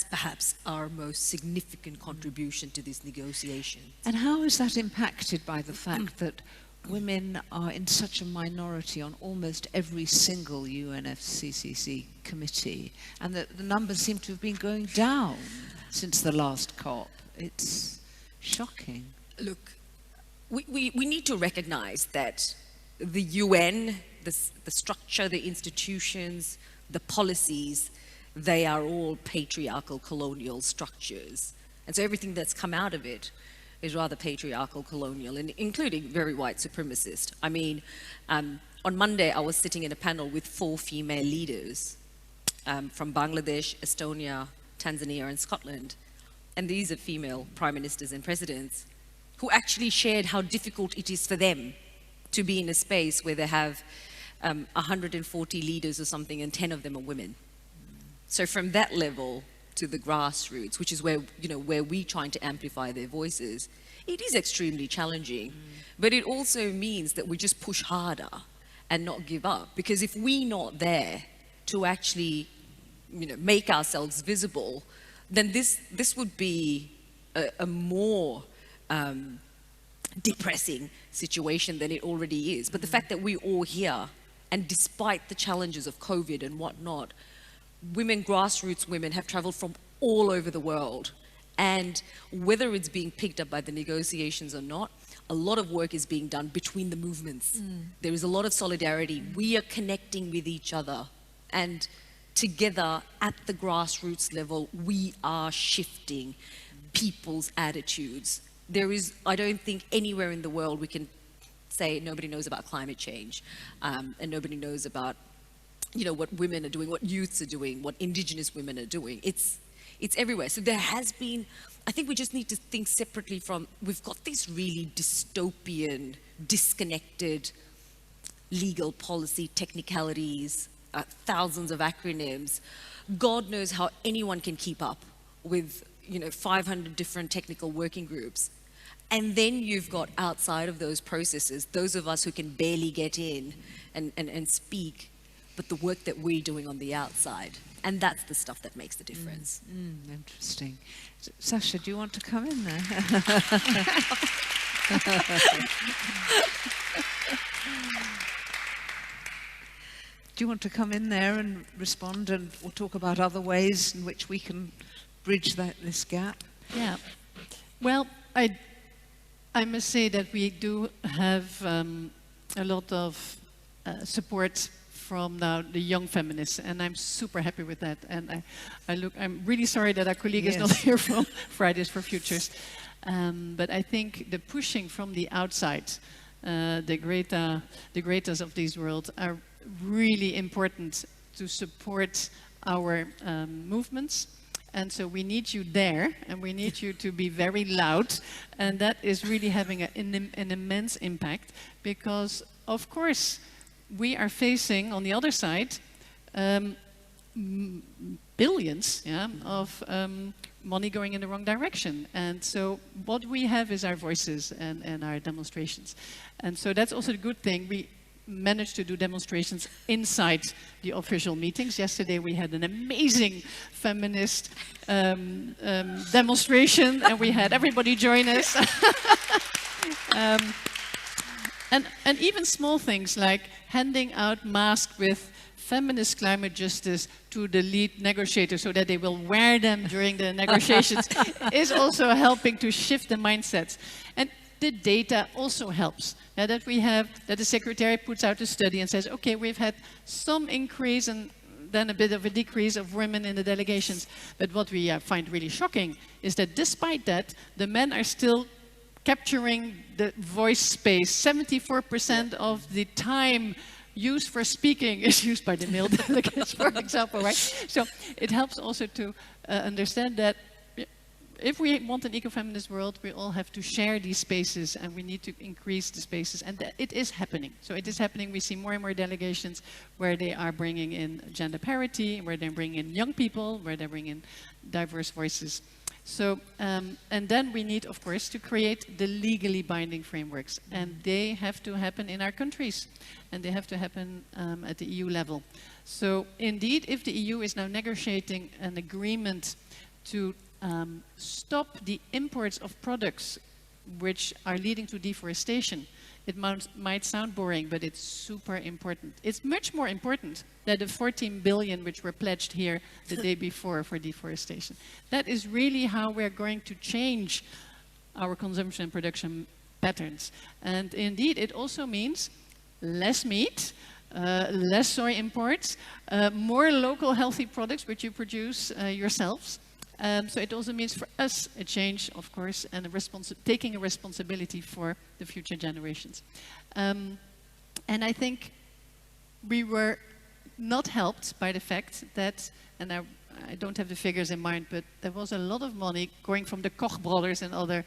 perhaps our most significant contribution to this negotiation. And how is that impacted by the fact that women are in such a minority on almost every single UNFCCC committee, and that the numbers seem to have been going down since the last COP? It's shocking. Look, we need to recognize that the UN, the structure, the institutions, the policies, they are all patriarchal colonial structures. And so everything that's come out of it is rather patriarchal colonial, and including very white supremacist. I mean, on Monday, I was sitting in a panel with 4 female leaders from Bangladesh, Estonia, Tanzania, and Scotland. And these are female prime ministers and presidents who actually shared how difficult it is for them to be in a space where they have 140 leaders or something, and 10 of them are women. So from that level to the grassroots, which is where, you know, where we're trying to amplify their voices, it is extremely challenging. But it also means that we just push harder and not give up. Because if we're not there to actually, you know, make ourselves visible, then this would be a more depressing situation than it already is. But the fact that we're all here, and despite the challenges of COVID and whatnot, women, grassroots women, have traveled from all over the world. And whether it's being picked up by the negotiations or not, a lot of work is being done between the movements. There is a lot of solidarity. We are connecting with each other. And together, at the grassroots level, we are shifting people's attitudes. There is, I don't think anywhere in the world we can say nobody knows about climate change, and nobody knows about, you know, what women are doing, what youths are doing, what indigenous women are doing. It's everywhere. So there has been, I think we just need to think separately from, we've got these really dystopian, disconnected legal policy technicalities, thousands of acronyms. God knows how anyone can keep up with, you know, 500 different technical working groups. And then you've got outside of those processes, those of us who can barely get in and speak, but the work that we're doing on the outside. And that's the stuff that makes the difference. Interesting. Sascha, do you want to come in there? Do you want to come in there and respond, and we'll talk about other ways in which we can bridge this gap? Yeah. Well, I must say that we do have a lot of support from now the young feminists, and I'm super happy with that. And I'm really sorry that our colleague is not here from Fridays for Futures. But I think the pushing from the outside, the Gretas of this world, are really important to support our movements. And so we need you there, and we need you to be very loud, and that is really having an immense impact, because of course we are facing on the other side billions of money going in the wrong direction. And so what we have is our voices and our demonstrations. And so that's also a good thing. We managed to do demonstrations inside the official meetings. Yesterday we had an amazing feminist demonstration, and we had everybody join us. And even small things like handing out masks with feminist climate justice to the lead negotiators so that they will wear them during the negotiations is also helping to shift the mindsets. And the data also helps. That the secretary puts out a study and says, okay, we've had some increase and then a bit of a decrease of women in the delegations. But what we find really shocking is that despite that, the men are still capturing the voice space. 74% of the time used for speaking is used by the male delegates, for example, right? So it helps also to understand that if we want an ecofeminist world, we all have to share these spaces and we need to increase the spaces, and it is happening. So it is happening. We see more and more delegations where they are bringing in gender parity, where they bring in young people, where they bring in diverse voices. So, and then we need, of course, to create the legally binding frameworks, and they have to happen in our countries, and they have to happen at the EU level. So indeed, if the EU is now negotiating an agreement to stop the imports of products which are leading to deforestation, it might sound boring, but it's super important. It's much more important than the 14 billion which were pledged here the day before for deforestation. That is really how we're going to change our consumption and production patterns. And indeed, it also means less meat, less soy imports, more local healthy products which you produce yourselves. So it also means for us a change, of course, and taking a responsibility for the future generations. And I think we were not helped by the fact that, and I don't have the figures in mind, but there was a lot of money going from the Koch brothers and other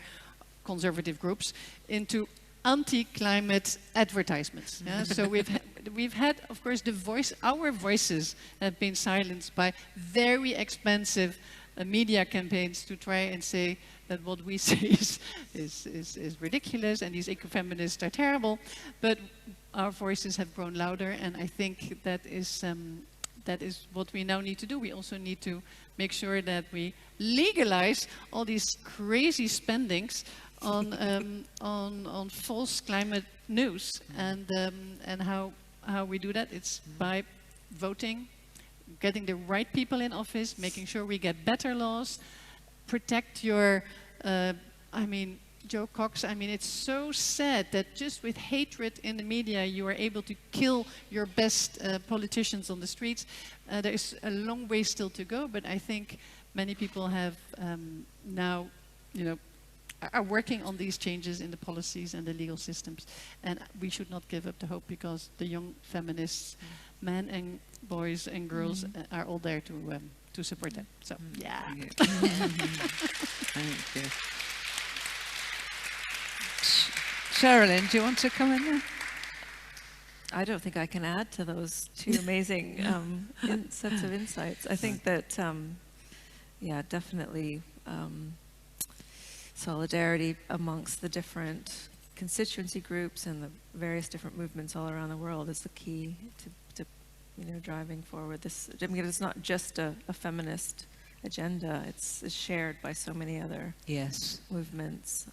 conservative groups into anti-climate advertisements. Yeah? So we've had, of course, our voices have been silenced by very expensive media campaigns to try and say that what we say is ridiculous and these ecofeminists are terrible, but our voices have grown louder, and I think that is what we now need to do. We also need to make sure that we legalize all these crazy spendings on false climate news, and how we do that. It's by voting, getting the right people in office, making sure we get better laws, protect your, Joe Cox, it's so sad that just with hatred in the media you are able to kill your best politicians on the streets. There is a long way still to go, but I think many people have now, are working on these changes in the policies and the legal systems. And we should not give up the hope, because the young feminists, men and boys and girls, are all there to support them. So, yeah. Thank you. Sherilyn, do you want to come in there? I don't think I can add to those two amazing sets of insights. I think that, yeah, definitely solidarity amongst the different constituency groups and the various different movements all around the world is the key to driving forward this. It's not just a feminist agenda, it's shared by so many other movements.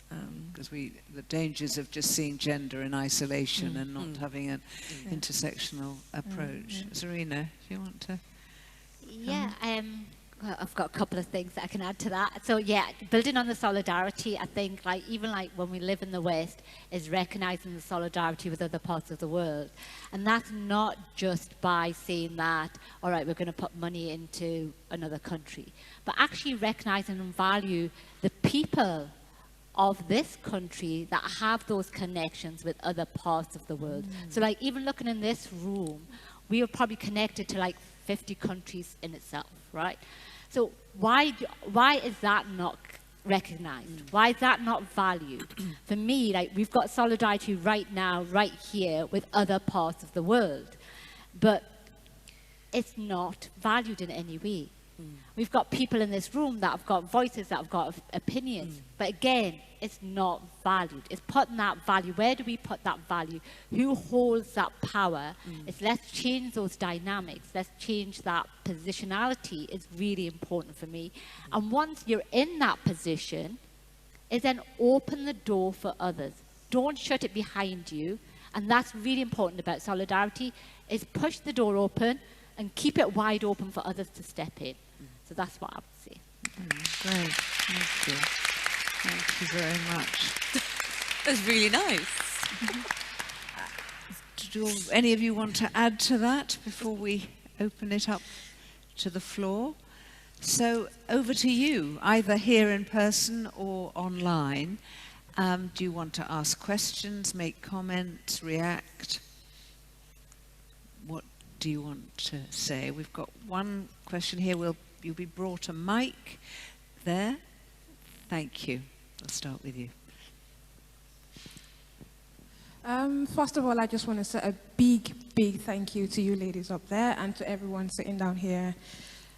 Because the dangers of just seeing gender in isolation and not having an intersectional approach. ZARINA, do you want to? Yeah, well, I've got a couple of things that I can add to that. So yeah, building on the solidarity, I think even when we live in the West, is recognizing the solidarity with other parts of the world. And that's not just by saying that, all right, we're going to put money into another country, but actually recognizing and value the people of this country that have those connections with other parts of the world. So even looking in this room, we are probably connected to 50 countries in itself, right? So why is that not recognized? Why is that not valued? For me, we've got solidarity right now, right here, with other parts of the world, but it's not valued in any way. We've got people in this room that have got voices, that have got opinions, but again, it's not valued. It's putting that value. Where do we put that value? Who holds that power? It's let's change those dynamics. Let's change that positionality. Is really important for me. And once you're in that position, is then open the door for others. Don't shut it behind you. And that's really important about solidarity, is push the door open and keep it wide open for others to step in. So that's what I would say. Great, thank you. Thank you very much. That's really nice. Do any of you want to add to that before we open it up to the floor? So over to you, either here in person or online. Do you want to ask questions, make comments, react? What do you want to say? We've got one question here. You'll be brought a mic there. Thank you. I'll start with you. First of all, I just want to say a big, big thank you to you ladies up there and to everyone sitting down here.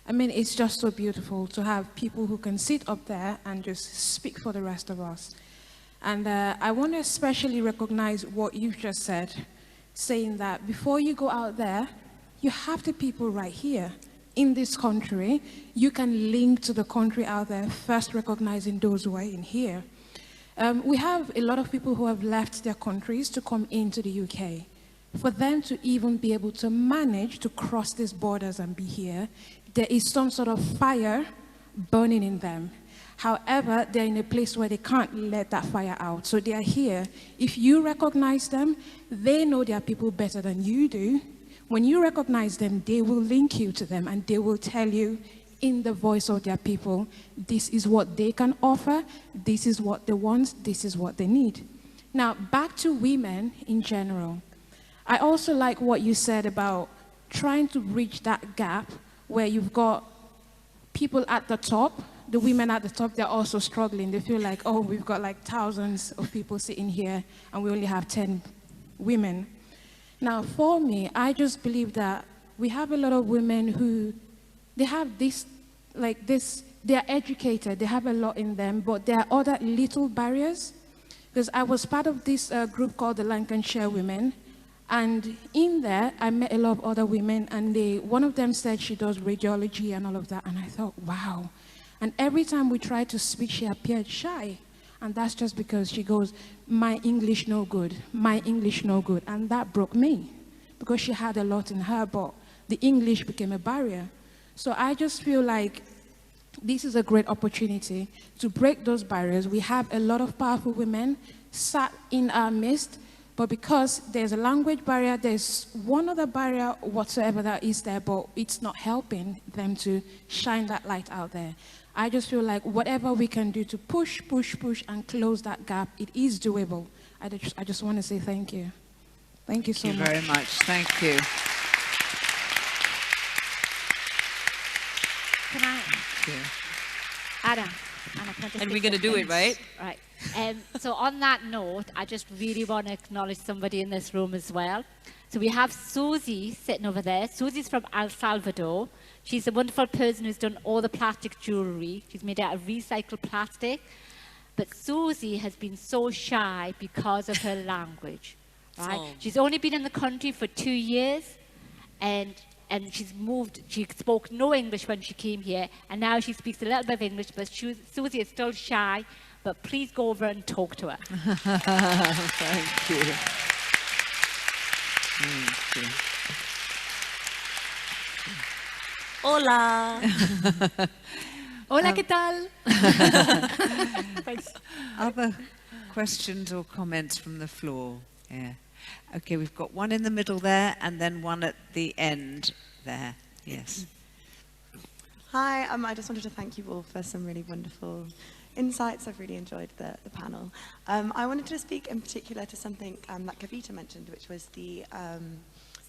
I mean, it's just so beautiful to have people who can sit up there and just speak for the rest of us. And I want to especially recognize what you've just said, saying that before you go out there, you have the people right here in this country. You can link to the country out there, first recognizing those who are in here. We have a lot of people who have left their countries to come into the UK. For them to even be able to manage to cross these borders and be here, there is some sort of fire burning in them. However, they're in a place where they can't let that fire out. So they are here. If you recognize them, they know there are people better than you do. When you recognize them, they will link you to them and they will tell you in the voice of their people, this is what they can offer, this is what they want, this is what they need. Now, back to women in general. I also like what you said about trying to bridge that gap where you've got people at the top, the women at the top, they're also struggling. They feel like, oh, we've got like thousands of people sitting here and we only have 10 women. Now, for me, I just believe that we have a lot of women who, they have this, like this, they're educated, they have a lot in them, but there are other little barriers. Because I was part of this group called the Lancashire Women, and in there, I met a lot of other women, and one of them said she does radiology and all of that, and I thought, wow. And every time we tried to speak, she appeared shy. And that's just because she goes, my English no good, my English no good. And that broke me, because she had a lot in her, but the English became a barrier. So I just feel like this is a great opportunity to break those barriers. We have a lot of powerful women sat in our midst, but because there's a language barrier, there's one other barrier whatsoever that is there, but it's not helping them to shine that light out there. I just feel like whatever we can do to push, push, push, and close that gap, it is doable. I just want to say thank you. Thank you so much. Thank you very much. Thank you. Can I? Thank you. Anna, can I just And say we're going to do it, right? Right. So on that note, I just really want to acknowledge somebody in this room as well. So we have Susie sitting over there. Susie's from El Salvador. She's a wonderful person who's done all the plastic jewelry. She's made out of recycled plastic. But Susie has been so shy because of her language, right? Oh. She's only been in the country for 2 years, and she's moved. She spoke no English when she came here, and now she speaks a little bit of English, but Susie is still shy. But please go over and talk to her. Thank you. Thank you. Hola. Hola, ¿qué tal? Other questions or comments from the floor? Yeah. Okay, we've got one in the middle there and then one at the end there. Yes. Hi, I just wanted to thank you all for some really wonderful insights. I've really enjoyed the panel. I wanted to speak in particular to something that KAVITA mentioned, which was the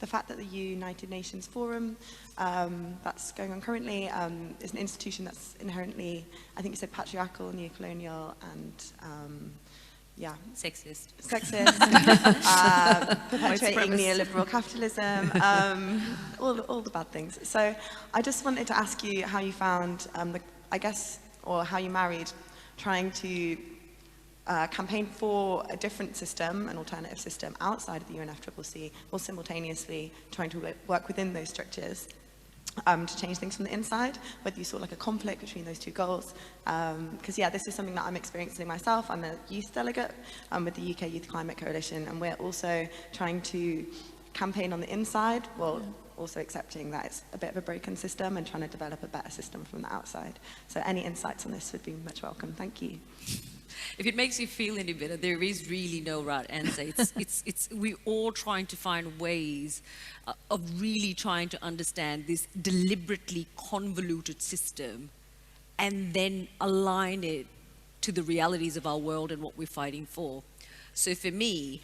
fact that the United Nations Forum that's going on currently is an institution that's inherently, I think you said, patriarchal, neocolonial, and yeah, Sexist, perpetuating neoliberal capitalism, all the bad things. So I just wanted to ask you how you found, I guess, or how you married trying to campaign for a different system, an alternative system outside of the UNFCCC, while simultaneously trying to work within those structures to change things from the inside, whether you saw like a conflict between those two goals. Because yeah, this is something that I'm experiencing myself. I'm a youth delegate with the UK Youth Climate Coalition, and we're also trying to campaign on the inside, well, also accepting that it's a bit of a broken system and trying to develop a better system from the outside. So any insights on this would be much welcome. Thank you. If it makes you feel any better, there is really no right answer. We're all trying to find ways of really trying to understand this deliberately convoluted system and then align it to the realities of our world and what we're fighting for. So for me,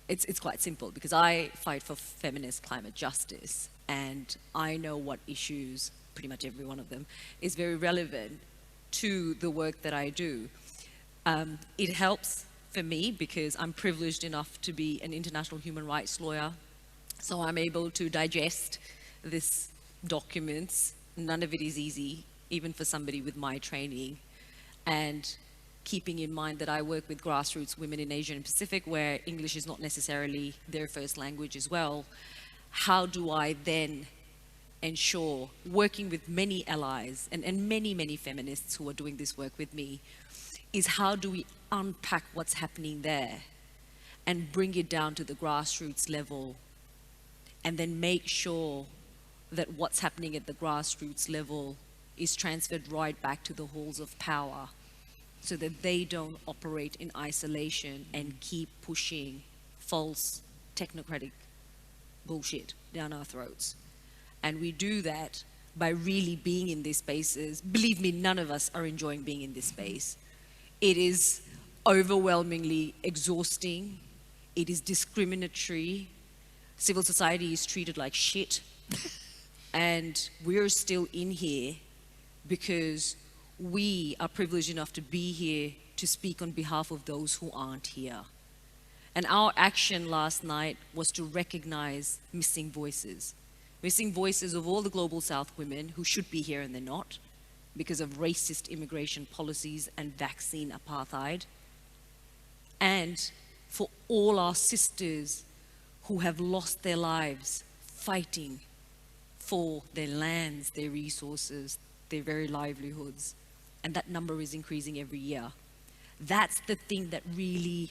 it's quite simple, because I fight for feminist climate justice, and I know what issues, pretty much every one of them, is very relevant to the work that I do. It helps for me because I'm privileged enough to be an international human rights lawyer, so I'm able to digest this documents. None of it is easy, even for somebody with my training, and keeping in mind that I work with grassroots women in Asia and Pacific, where English is not necessarily their first language as well. How do I then ensure, working with many allies and many feminists who are doing this work with me, is how do we unpack what's happening there and bring it down to the grassroots level, and then make sure that what's happening at the grassroots level is transferred right back to the halls of power, so that they don't operate in isolation and keep pushing false technocratic bullshit down our throats. And we do that by really being in these spaces. Believe me, none of us are enjoying being in this space. It is overwhelmingly exhausting. It is discriminatory. Civil society is treated like shit. And we're still in here because we are privileged enough to be here to speak on behalf of those who aren't here. And our action last night was to recognize missing voices of all the Global South women who should be here and they're not, because of racist immigration policies and vaccine apartheid. And for all our sisters who have lost their lives fighting for their lands, their resources, their very livelihoods. And that number is increasing every year. That's the thing that really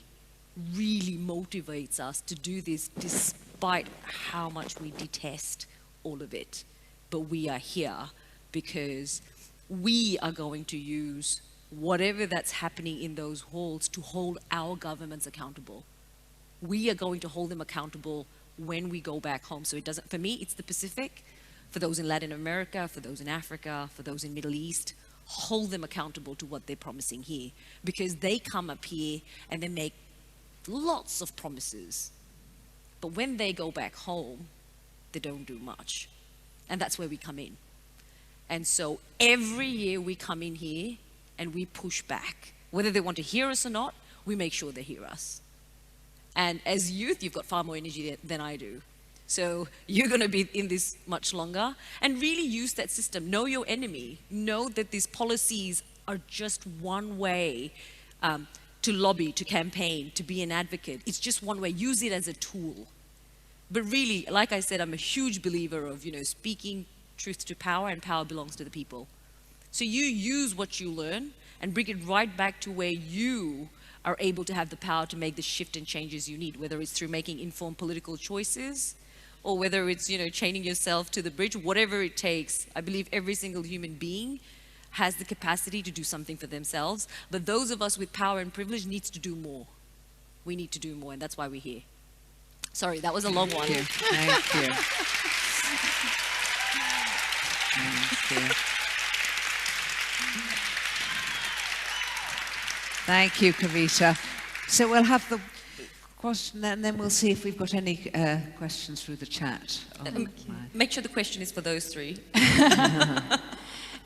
motivates us to do this, despite how much we detest all of it. But we are here because we are going to use whatever that's happening in those halls to hold our governments accountable. We are going to hold them accountable when we go back home. So it doesn't, for me, it's the Pacific. For those in Latin America, for those in Africa, for those in Middle East, hold them accountable to what they're promising here, because they come up here and they make lots of promises, but when they go back home, they don't do much. And that's where we come in. And so every year we come in here and we push back. Whether they want to hear us or not, we make sure they hear us. And as youth, you've got far more energy than I do. So you're going to be in this much longer, and really use that system. Know your enemy. Know that these policies are just one way to lobby, to campaign, to be an advocate. It's just one way. Use it as a tool. But really, like I said, I'm a huge believer of, speaking truth to power, and power belongs to the people. So you use what you learn and bring it right back to where you are able to have the power to make the shift and changes you need, whether it's through making informed political choices, or whether it's, chaining yourself to the bridge, whatever it takes. I believe every single human being has the capacity to do something for themselves, but those of us with power and privilege needs to do more. We need to do more, and that's why we're here. Sorry, that was a long one. Thank you. Thank you, Kavita. So we'll have the question, and then we'll see if we've got any questions through the chat. Make sure the question is for those three.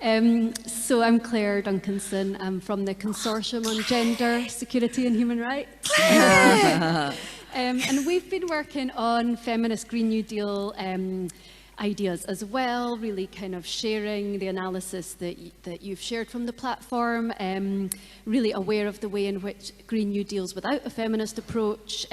So I'm Claire Duncanson. I'm from the Consortium on Gender, Security and Human Rights. And we've been working on feminist Green New Deal ideas as well, really kind of sharing the analysis that you've shared from the platform, really aware of the way in which Green New Deals without a feminist approach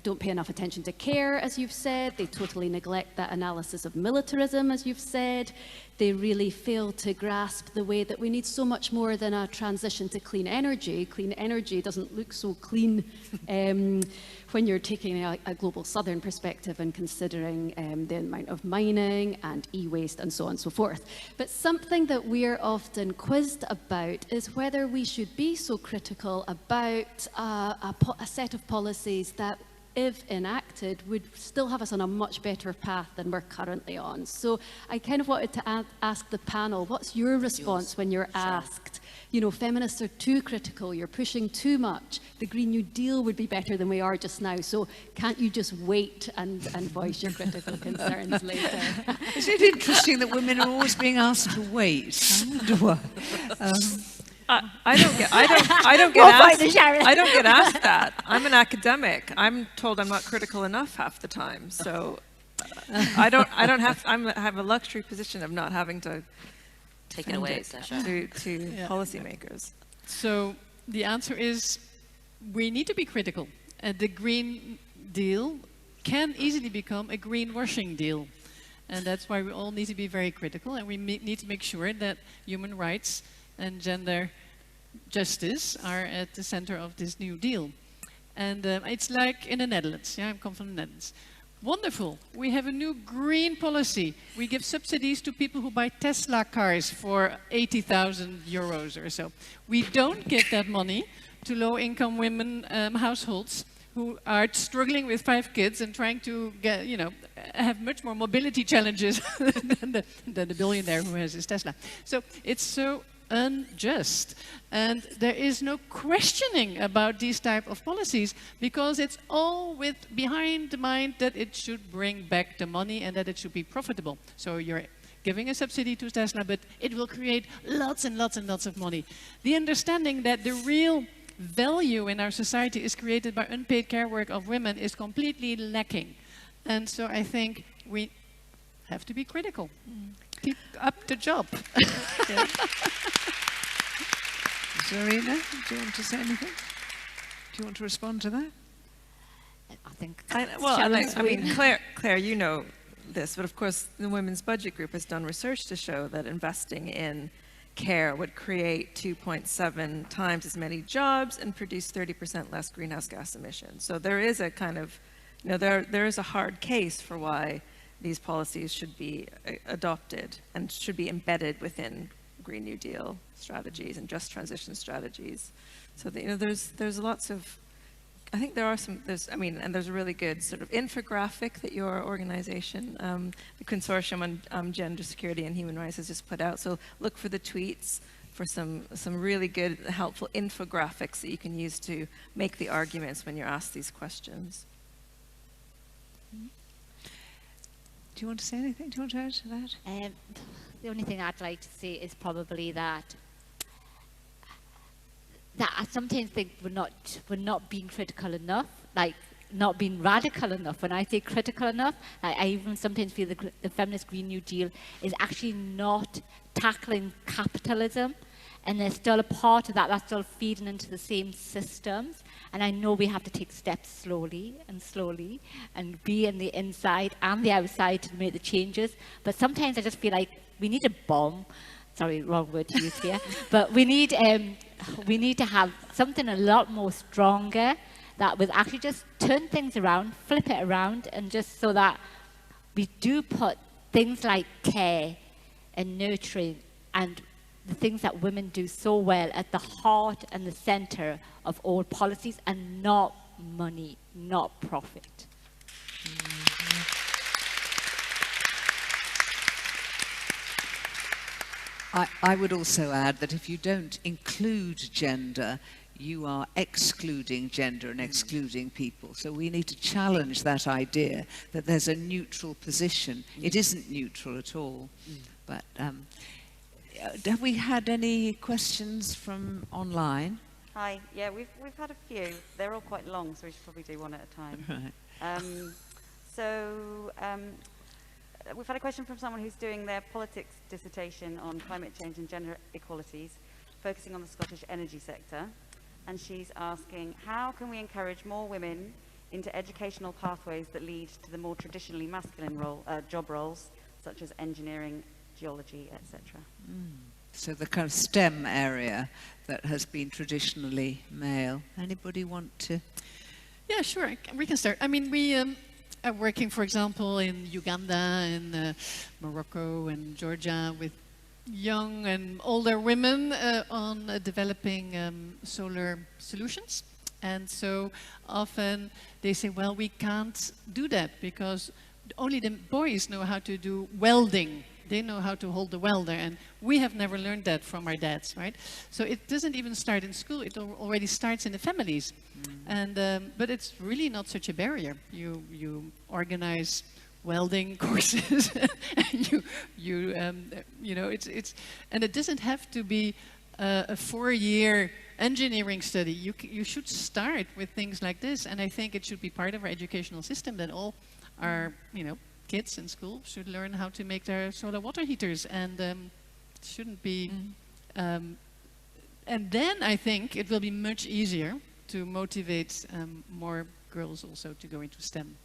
don't pay enough attention to care, as you've said. They totally neglect that analysis of militarism, as you've said. They really fail to grasp the way that we need so much more than a transition to clean energy. Clean energy doesn't look so clean when you're taking a global southern perspective and considering the amount of mining and e-waste and so on and so forth. But something that we're often quizzed about is whether we should be so critical about a set of policies that, if enacted, would still have us on a much better path than we're currently on. So I kind of wanted to ask the panel, what's your response when you're asked, you know, feminists are too critical, you're pushing too much, the Green New Deal would be better than we are just now, so can't you just wait and voice your critical concerns later? Isn't it interesting that women are always being asked to wait? I wonder why. I don't get asked that. I'm an academic. I'm told I'm not critical enough half the time. So I have a luxury position of not having to take it away, Sasha. to policymakers. So the answer is we need to be critical. And the Green Deal can easily become a greenwashing deal. And that's why we all need to be very critical, and we need to make sure that human rights and gender justice are at the center of this New Deal. And it's like in the Netherlands. Yeah, I come from the Netherlands. Wonderful. We have a new green policy. We give subsidies to people who buy Tesla cars for 80,000 euros or so. We don't give that money to low-income women households who are struggling with 5 kids and trying to get, you know, have much more mobility challenges than the billionaire who has his Tesla. So it's so unjust, and there is no questioning about these type of policies because it's all behind the mind that it should bring back the money and that it should be profitable. So you're giving a subsidy to Tesla, but it will create lots and lots and lots of money. The understanding that the real value in our society is created by unpaid care work of women is completely lacking. And so I think we have to be critical. Keep up the job. ZARINA, do you want to say anything? Do you want to respond to that? I think. Claire, you know this, but of course the Women's Budget Group has done research to show that investing in care would create 2.7 times as many jobs and produce 30% less greenhouse gas emissions. So there is a kind of, you know, there is a hard case for why these policies should be adopted and should be embedded within Green New Deal strategies and just transition strategies. So that, you know, there's lots of, I think there are some, and there's a really good sort of infographic that your organization, the Consortium on Gender Security and Human Rights, has just put out. So look for the tweets for some really good, helpful infographics that you can use to make the arguments when you're asked these questions. Do you want to say anything? Do you want to add to that? The only thing I'd like to say is probably that I sometimes think we're not being critical enough, like not being radical enough. When I say critical enough, I even sometimes feel the feminist Green New Deal is actually not tackling capitalism, and there's still a part of that that's still feeding into the same systems. And I know we have to take steps slowly and be in the inside and the outside to make the changes. But sometimes I just feel like we need a bomb. Sorry, wrong word to use here. But we need to have something a lot more stronger that would actually just turn things around, flip it around, and just so that we do put things like care and nurturing and the things that women do so well at the heart and the center of all policies, and not money, not profit. I would also add that if you don't include gender, you are excluding gender and excluding people. So we need to challenge that idea that there's a neutral position. It isn't neutral at all. But have we had any questions from online? Hi, yeah, we've had a few. They're all quite long, so we should probably do one at a time. Right. We've had a question from someone who's doing their politics dissertation on climate change and gender equalities, focusing on the Scottish energy sector. And she's asking, how can we encourage more women into educational pathways that lead to the more traditionally masculine job roles, such as engineering, geology, etc. So the kind of STEM area that has been traditionally male. Anybody want to? Yeah, sure. We can start. I mean, we are working, for example, in Uganda and Morocco and Georgia with young and older women on developing solar solutions. And so often they say, well, we can't do that because only the boys know how to do welding. They know how to hold the welder, and we have never learned that from our dads, right? So it doesn't even start in school, it already starts in the families. And, but it's really not such a barrier. You organize welding courses, and you know, and it doesn't have to be a 4-year engineering study. You should start with things like this, and I think it should be part of our educational system that all our, you know, kids in school should learn how to make their solar water heaters, and shouldn't be. And then I think it will be much easier to motivate more girls also to go into STEM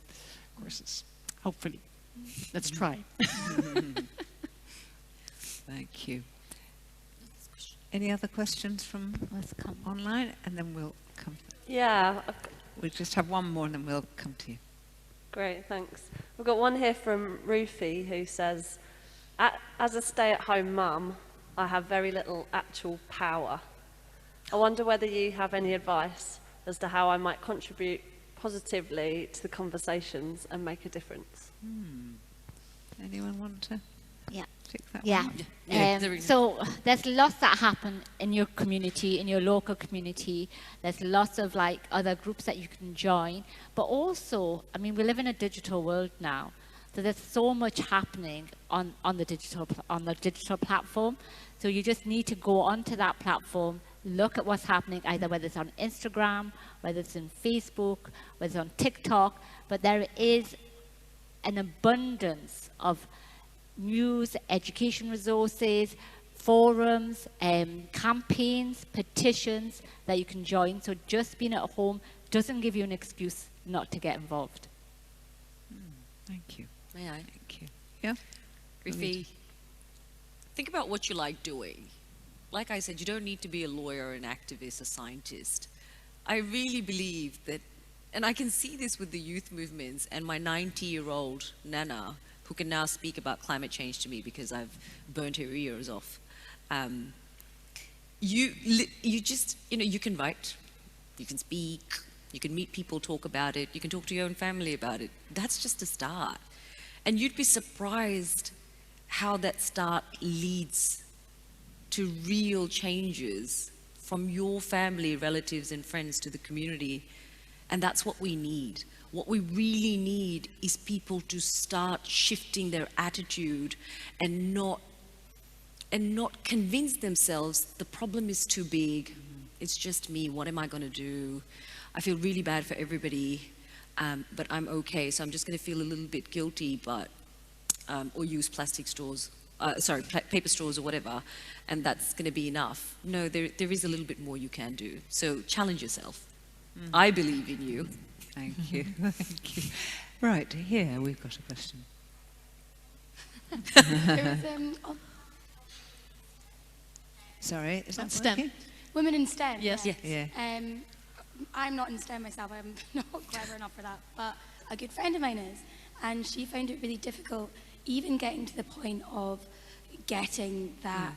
courses. Hopefully, let's try. Thank you. Any other questions from online, and then we'll come. Yeah. We'll just have one more, and then we'll come to you. Great, thanks. We've got one here from Ruthie who says, as a stay-at-home mum, I have very little actual power. I wonder whether you have any advice as to how I might contribute positively to the conversations and make a difference. Anyone want to? Yeah. Take that Yeah. one? So there's lots that happen in your community, in your local community. There's lots of like other groups that you can join. But also, I mean, we live in a digital world now. So there's so much happening on the digital platform. So you just need to go onto that platform, look at what's happening, either whether it's on Instagram, whether it's on Facebook, whether it's on TikTok. But there is an abundance of news, education resources, forums, campaigns, petitions that you can join. So just being at home doesn't give you an excuse not to get involved. Thank you. May I? Thank you. Yeah? Ruthie, think about what you like doing. Like I said, you don't need to be a lawyer, an activist, a scientist. I really believe that, and I can see this with the youth movements and my 90-year-old Nana, who can now speak about climate change to me because I've burnt her ears off. You just, you know, you can write, you can speak, you can meet people, talk about it, you can talk to your own family about it. That's just a start. And you'd be surprised how that start leads to real changes from your family, relatives, and friends to the community. And that's what we need. What we really need is people to start shifting their attitude and not convince themselves the problem is too big. It's just me. What am I going to do? I feel really bad for everybody, but I'm okay. So I'm just going to feel a little bit guilty, but or use plastic straws, paper straws or whatever, and that's going to be enough. No, there is a little bit more you can do. So challenge yourself. I believe in you. Thank you. Thank you. Right, here we've got a question. Sorry, is that STEM. working? Women in STEM? Yes. Yeah. I'm not in STEM myself, I'm not clever enough for that, but a good friend of mine is, and she found it really difficult even getting to the point of getting that,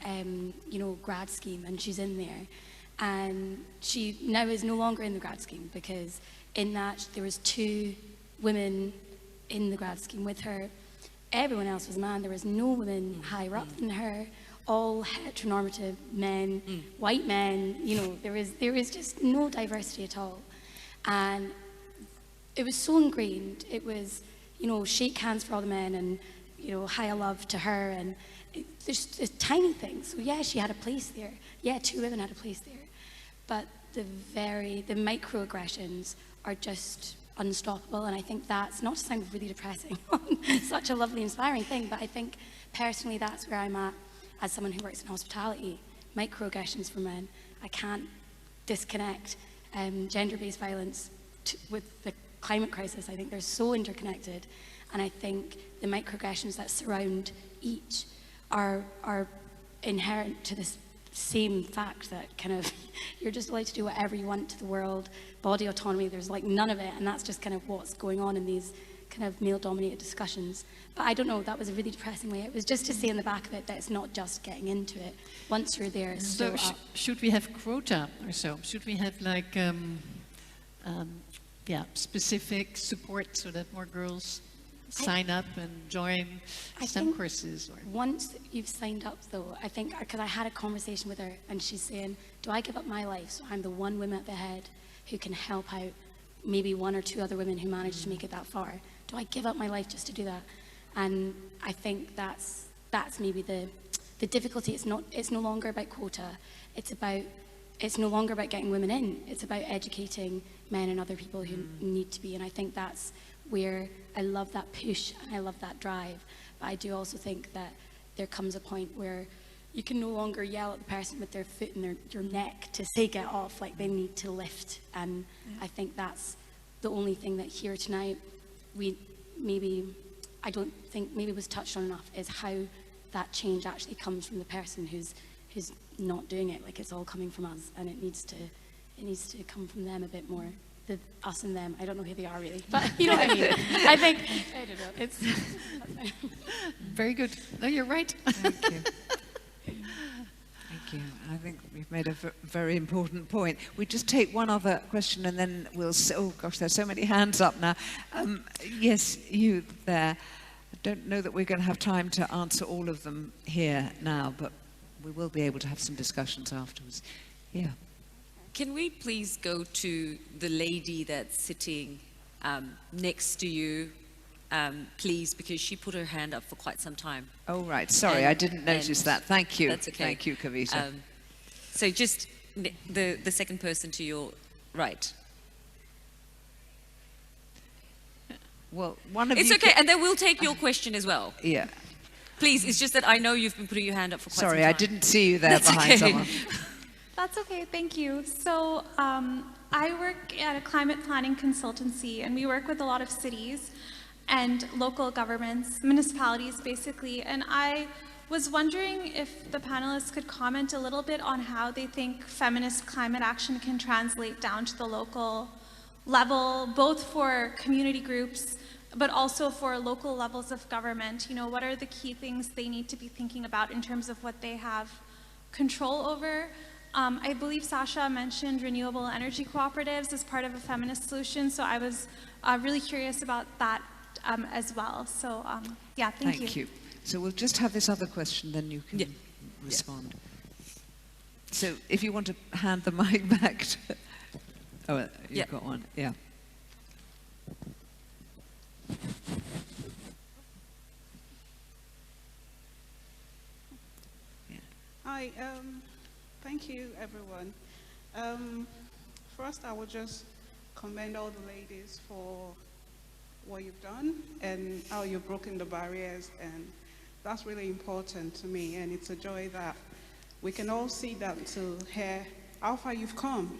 you know, grad scheme, and she's in there. And she now is no longer in the grad scheme because in that there was 2 women in the grad scheme with her. Everyone else was a man. There was no women higher up than her. All heteronormative men, white men. You know, there was just no diversity at all, and it was so ingrained. It was, you know, shake hands for all the men, and you know, high love to her, and there's tiny things. So yeah, she had a place there. Yeah, 2 women had a place there. But the microaggressions are just unstoppable, and I think that's, not to sound really depressing, such a lovely, inspiring thing, but I think personally that's where I'm at as someone who works in hospitality. Microaggressions for men. I can't disconnect gender-based violence with the climate crisis. I think they're so interconnected, and I think the microaggressions that surround each are inherent to this same fact that kind of you're just allowed to do whatever you want to the world, body autonomy, there's like none of it, and that's just kind of what's going on in these kind of male-dominated discussions. But I don't know, that was a really depressing way. It was just to say in the back of it that it's not just getting into it. Once you're there, it's so still up. Should we have quota or so? Should we have like specific support so that more girls sign up and join STEM courses? Or? Once you've signed up though, I think, because I had a conversation with her and she's saying, do I give up my life so I'm the one woman at the head who can help out maybe one or two other women who managed to make it that far? Do I give up my life just to do that? And I think that's maybe the difficulty. It's no longer about quota. It's no longer about getting women in. It's about educating men and other people who need to be. And I think that's where I love that push and I love that drive. But I do also think that there comes a point where you can no longer yell at the person with their foot in your neck to say get off, like they need to lift. And I think that's the only thing that here tonight I don't think maybe was touched on enough, is how that change actually comes from the person who's not doing it. Like, it's all coming from us, and it needs to come from them a bit more. The us and them, I don't know who they are really, but you know what I mean. I don't know, it's very good. No, you're right. Thank you. Thank you. I think we've made a very important point. We just take one other question and then we'll, oh gosh, there's so many hands up now. Yes, you there. I don't know that we're going to have time to answer all of them here now, but we will be able to have some discussions afterwards. Yeah. Can we please go to the lady that's sitting next to you, please, because she put her hand up for quite some time. Oh, right. Sorry, I didn't notice that. Thank you. That's okay. Thank you, Kavita. So just the second person to your right. Well, one of you... It's okay, and then we'll take your question as well. Yeah. Please, it's just that I know you've been putting your hand up for quite some time. Sorry, I didn't see you there. That's behind okay. someone. That's okay, thank you. So I work at a climate planning consultancy, and we work with a lot of cities and local governments, municipalities basically, and I was wondering if the panelists could comment a little bit on how they think feminist climate action can translate down to the local level, both for community groups, but also for local levels of government. You know, what are the key things they need to be thinking about in terms of what they have control over? I believe SASCHA mentioned renewable energy cooperatives as part of a feminist solution, so I was really curious about that as well. So yeah, thank you. Thank you. So we'll just have this other question, then you can respond. So if you want to hand the mic back to... Oh, you've got one. Yeah. Hi, thank you, everyone. First, I would just commend all the ladies for what you've done and how you've broken the barriers, and that's really important to me, and it's a joy that we can all see that to hear how far you've come,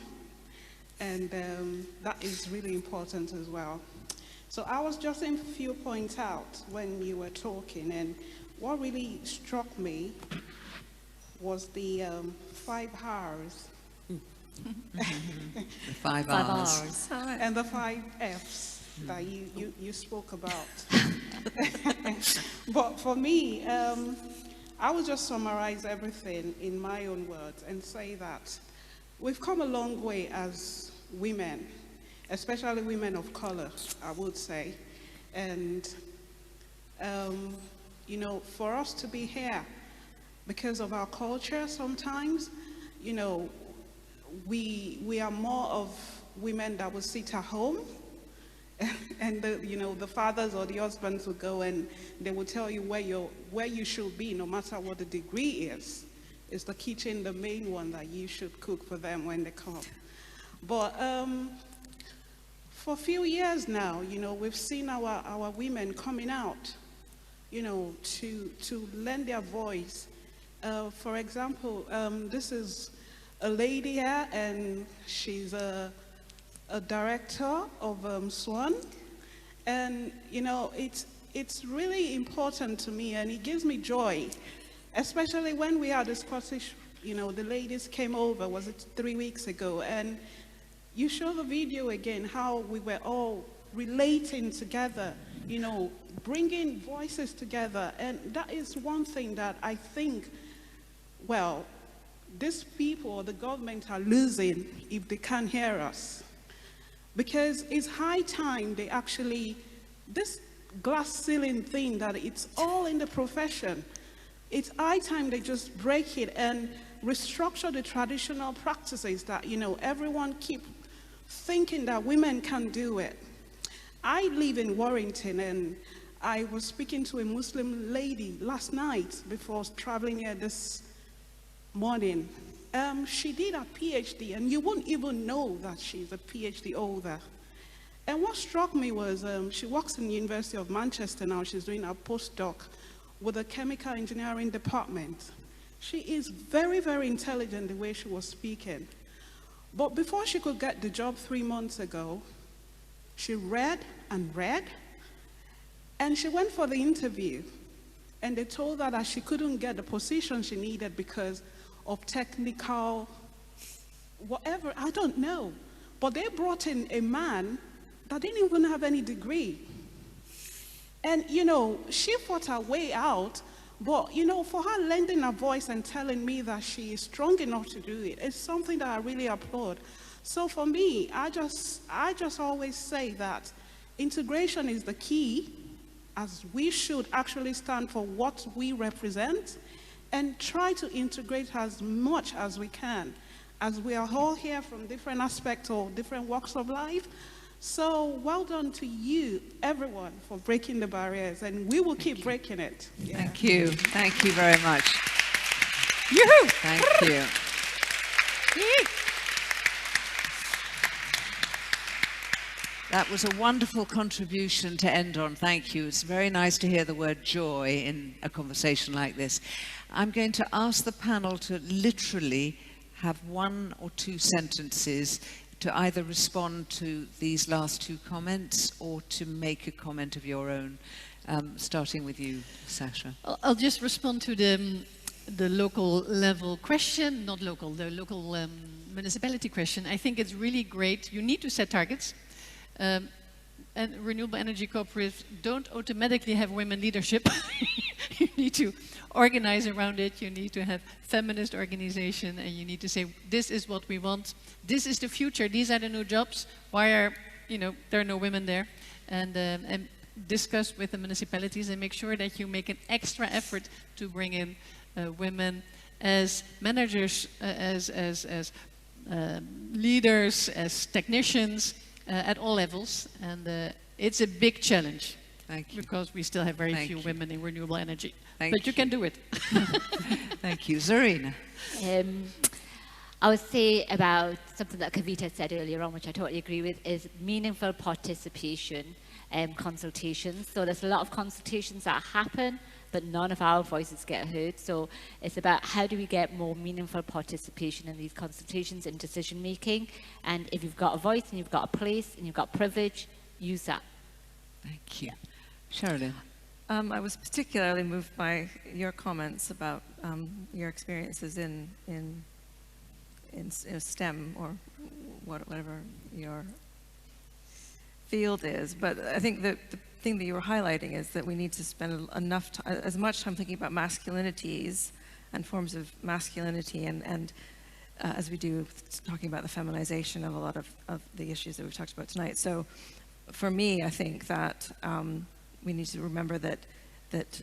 and that is really important as well. So I was just a few points out when you were talking, and what really struck me was the 5 hours. The 5 hours. And the 5 Fs that you spoke about. But for me, I will just summarize everything in my own words and say that we've come a long way as women, especially women of color, I would say. And, you know, for us to be here, because of our culture sometimes, you know, we are more of women that will sit at home and you know, the fathers or the husbands will go and they will tell you where you should be, no matter what the degree is. Is the kitchen the main one that you should cook for them when they come? But for a few years now, you know, we've seen our women coming out, you know, to lend their voice. For example, this is a lady here, and she's a a director of SWAN, and you know, it's really important to me, and it gives me joy, especially when we had the Scottish, you know, the ladies came over, was it 3 weeks ago, and you show the video again, how we were all relating together, you know, bringing voices together, and that is one thing that I think, well, these people, the government are losing if they can't hear us. Because it's high time they actually, this glass ceiling thing that it's all in the profession, it's high time they just break it and restructure the traditional practices that, you know, everyone keep thinking that women can do it. I live in Warrington, and I was speaking to a Muslim lady last night before traveling here this morning. She did a PhD, and you wouldn't even know that she's a PhD holder. And what struck me was she works in the University of Manchester now. She's doing a postdoc with a chemical engineering department. She is very, very intelligent the way she was speaking. But before she could get the job 3 months ago, she read and read, and she went for the interview, and they told her that she couldn't get the position she needed because of technical, whatever, I don't know. But they brought in a man that didn't even have any degree. And, you know, she fought her way out, but, you know, for her lending her voice and telling me that she is strong enough to do it, it's something that I really applaud. So for me, I just always say that integration is the key, as we should actually stand for what we represent and try to integrate as much as we can, as we are all here from different aspects or different walks of life. So well done to you, everyone, for breaking the barriers, and we will keep breaking it. Yeah. Thank you. Thank you very much. Yoo-hoo! Thank you. That was a wonderful contribution to end on. Thank you. It's very nice to hear the word joy in a conversation like this. I'm going to ask the panel to literally have 1 or 2 sentences to either respond to these last 2 comments or to make a comment of your own, starting with you, Sasha. I'll just respond to the local level question, not local, the local municipality question. I think it's really great. You need to set targets. And renewable energy cooperatives don't automatically have women leadership. You need to organize around it. You need to have feminist organization, and you need to say, this is what we want. This is the future. These are the new jobs. Why are, you know, there are no women there? And discuss with the municipalities and make sure that you make an extra effort to bring in women as managers, as leaders, as technicians, at all levels, and it's a big challenge. Thank you. Because we still have very few women in renewable energy. Thank but you can do it. Thank you. Zarina. I would say about something that Kavita said earlier on, which I totally agree with, is meaningful participation consultations. So there's a lot of consultations that happen, but none of our voices get heard. So it's about how do we get more meaningful participation in these consultations and decision making. And if you've got a voice and you've got a place and you've got privilege, use that. Thank you. SHERILYN. I was particularly moved by your comments about your experiences in STEM or whatever your field is. But I think the thing that you were highlighting is that we need to spend as much time thinking about masculinities and forms of masculinity and as we do talking about the feminization of a lot of the issues that we've talked about tonight. So for me, I think that we need to remember that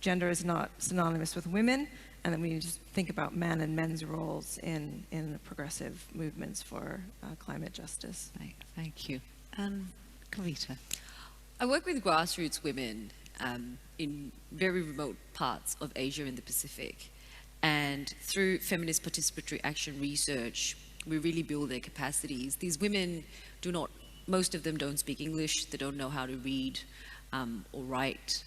gender is not synonymous with women, and that we need to think about men and men's roles in progressive movements for climate justice. Thank you. And KAVITA. I work with grassroots women in very remote parts of Asia and the Pacific. And through feminist participatory action research, we really build their capacities. These women most of them don't speak English, they don't know how to read or write.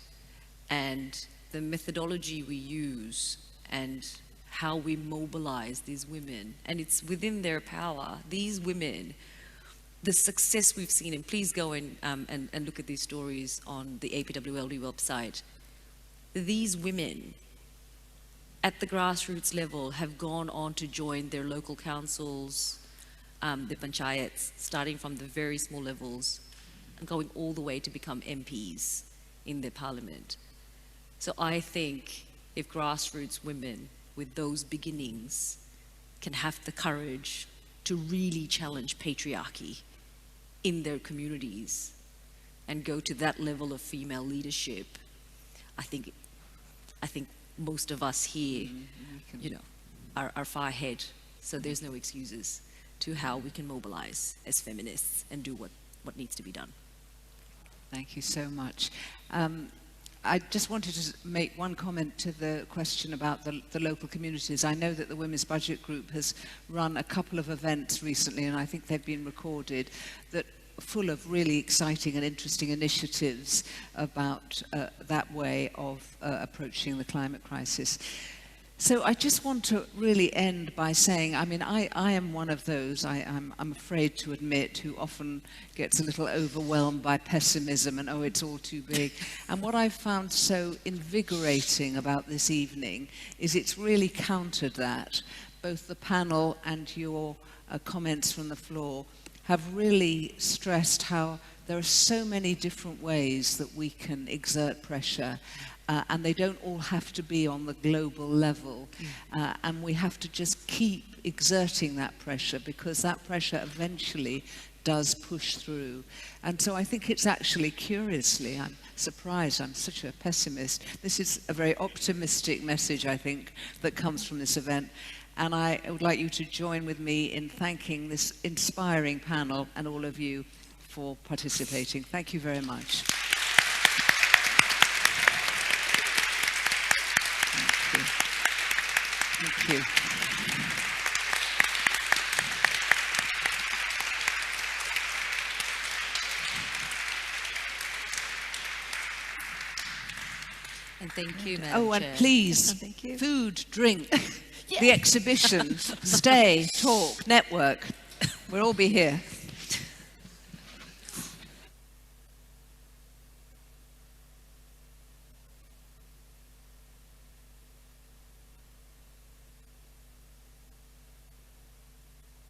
And the methodology we use and how we mobilize these women, and it's within their power. These women the success we've seen, and please go and look at these stories on the APWLD website, these women at the grassroots level have gone on to join their local councils, the panchayats, starting from the very small levels and going all the way to become MPs in their parliament. So I think if grassroots women with those beginnings can have the courage to really challenge patriarchy in their communities and go to that level of female leadership, I think most of us here, you know, are far ahead. So there's no excuses to how we can mobilize as feminists and do what needs to be done. Thank you so much. I just wanted to make one comment to the question about the local communities. I know that the Women's Budget Group has run a couple of events recently, and I think they've been recorded, that are full of really exciting and interesting initiatives about that way of approaching the climate crisis. So I just want to really end by saying, I mean, I am one of those, I'm afraid to admit, who often gets a little overwhelmed by pessimism and, oh, it's all too big. And what I've found so invigorating about this evening is it's really countered that. Both the panel and your comments from the floor have really stressed how there are so many different ways that we can exert pressure. And they don't all have to be on the global level. And we have to just keep exerting that pressure, because that pressure eventually does push through. And so I think it's actually, curiously, I'm surprised, I'm such a pessimist. This is a very optimistic message, I think, that comes from this event. And I would like you to join with me in thanking this inspiring panel and all of you for participating. Thank you very much. Thank you. And thank you, Madam Oh, and Chair. please, food, drink, the exhibition, stay, talk, network. We'll all be here.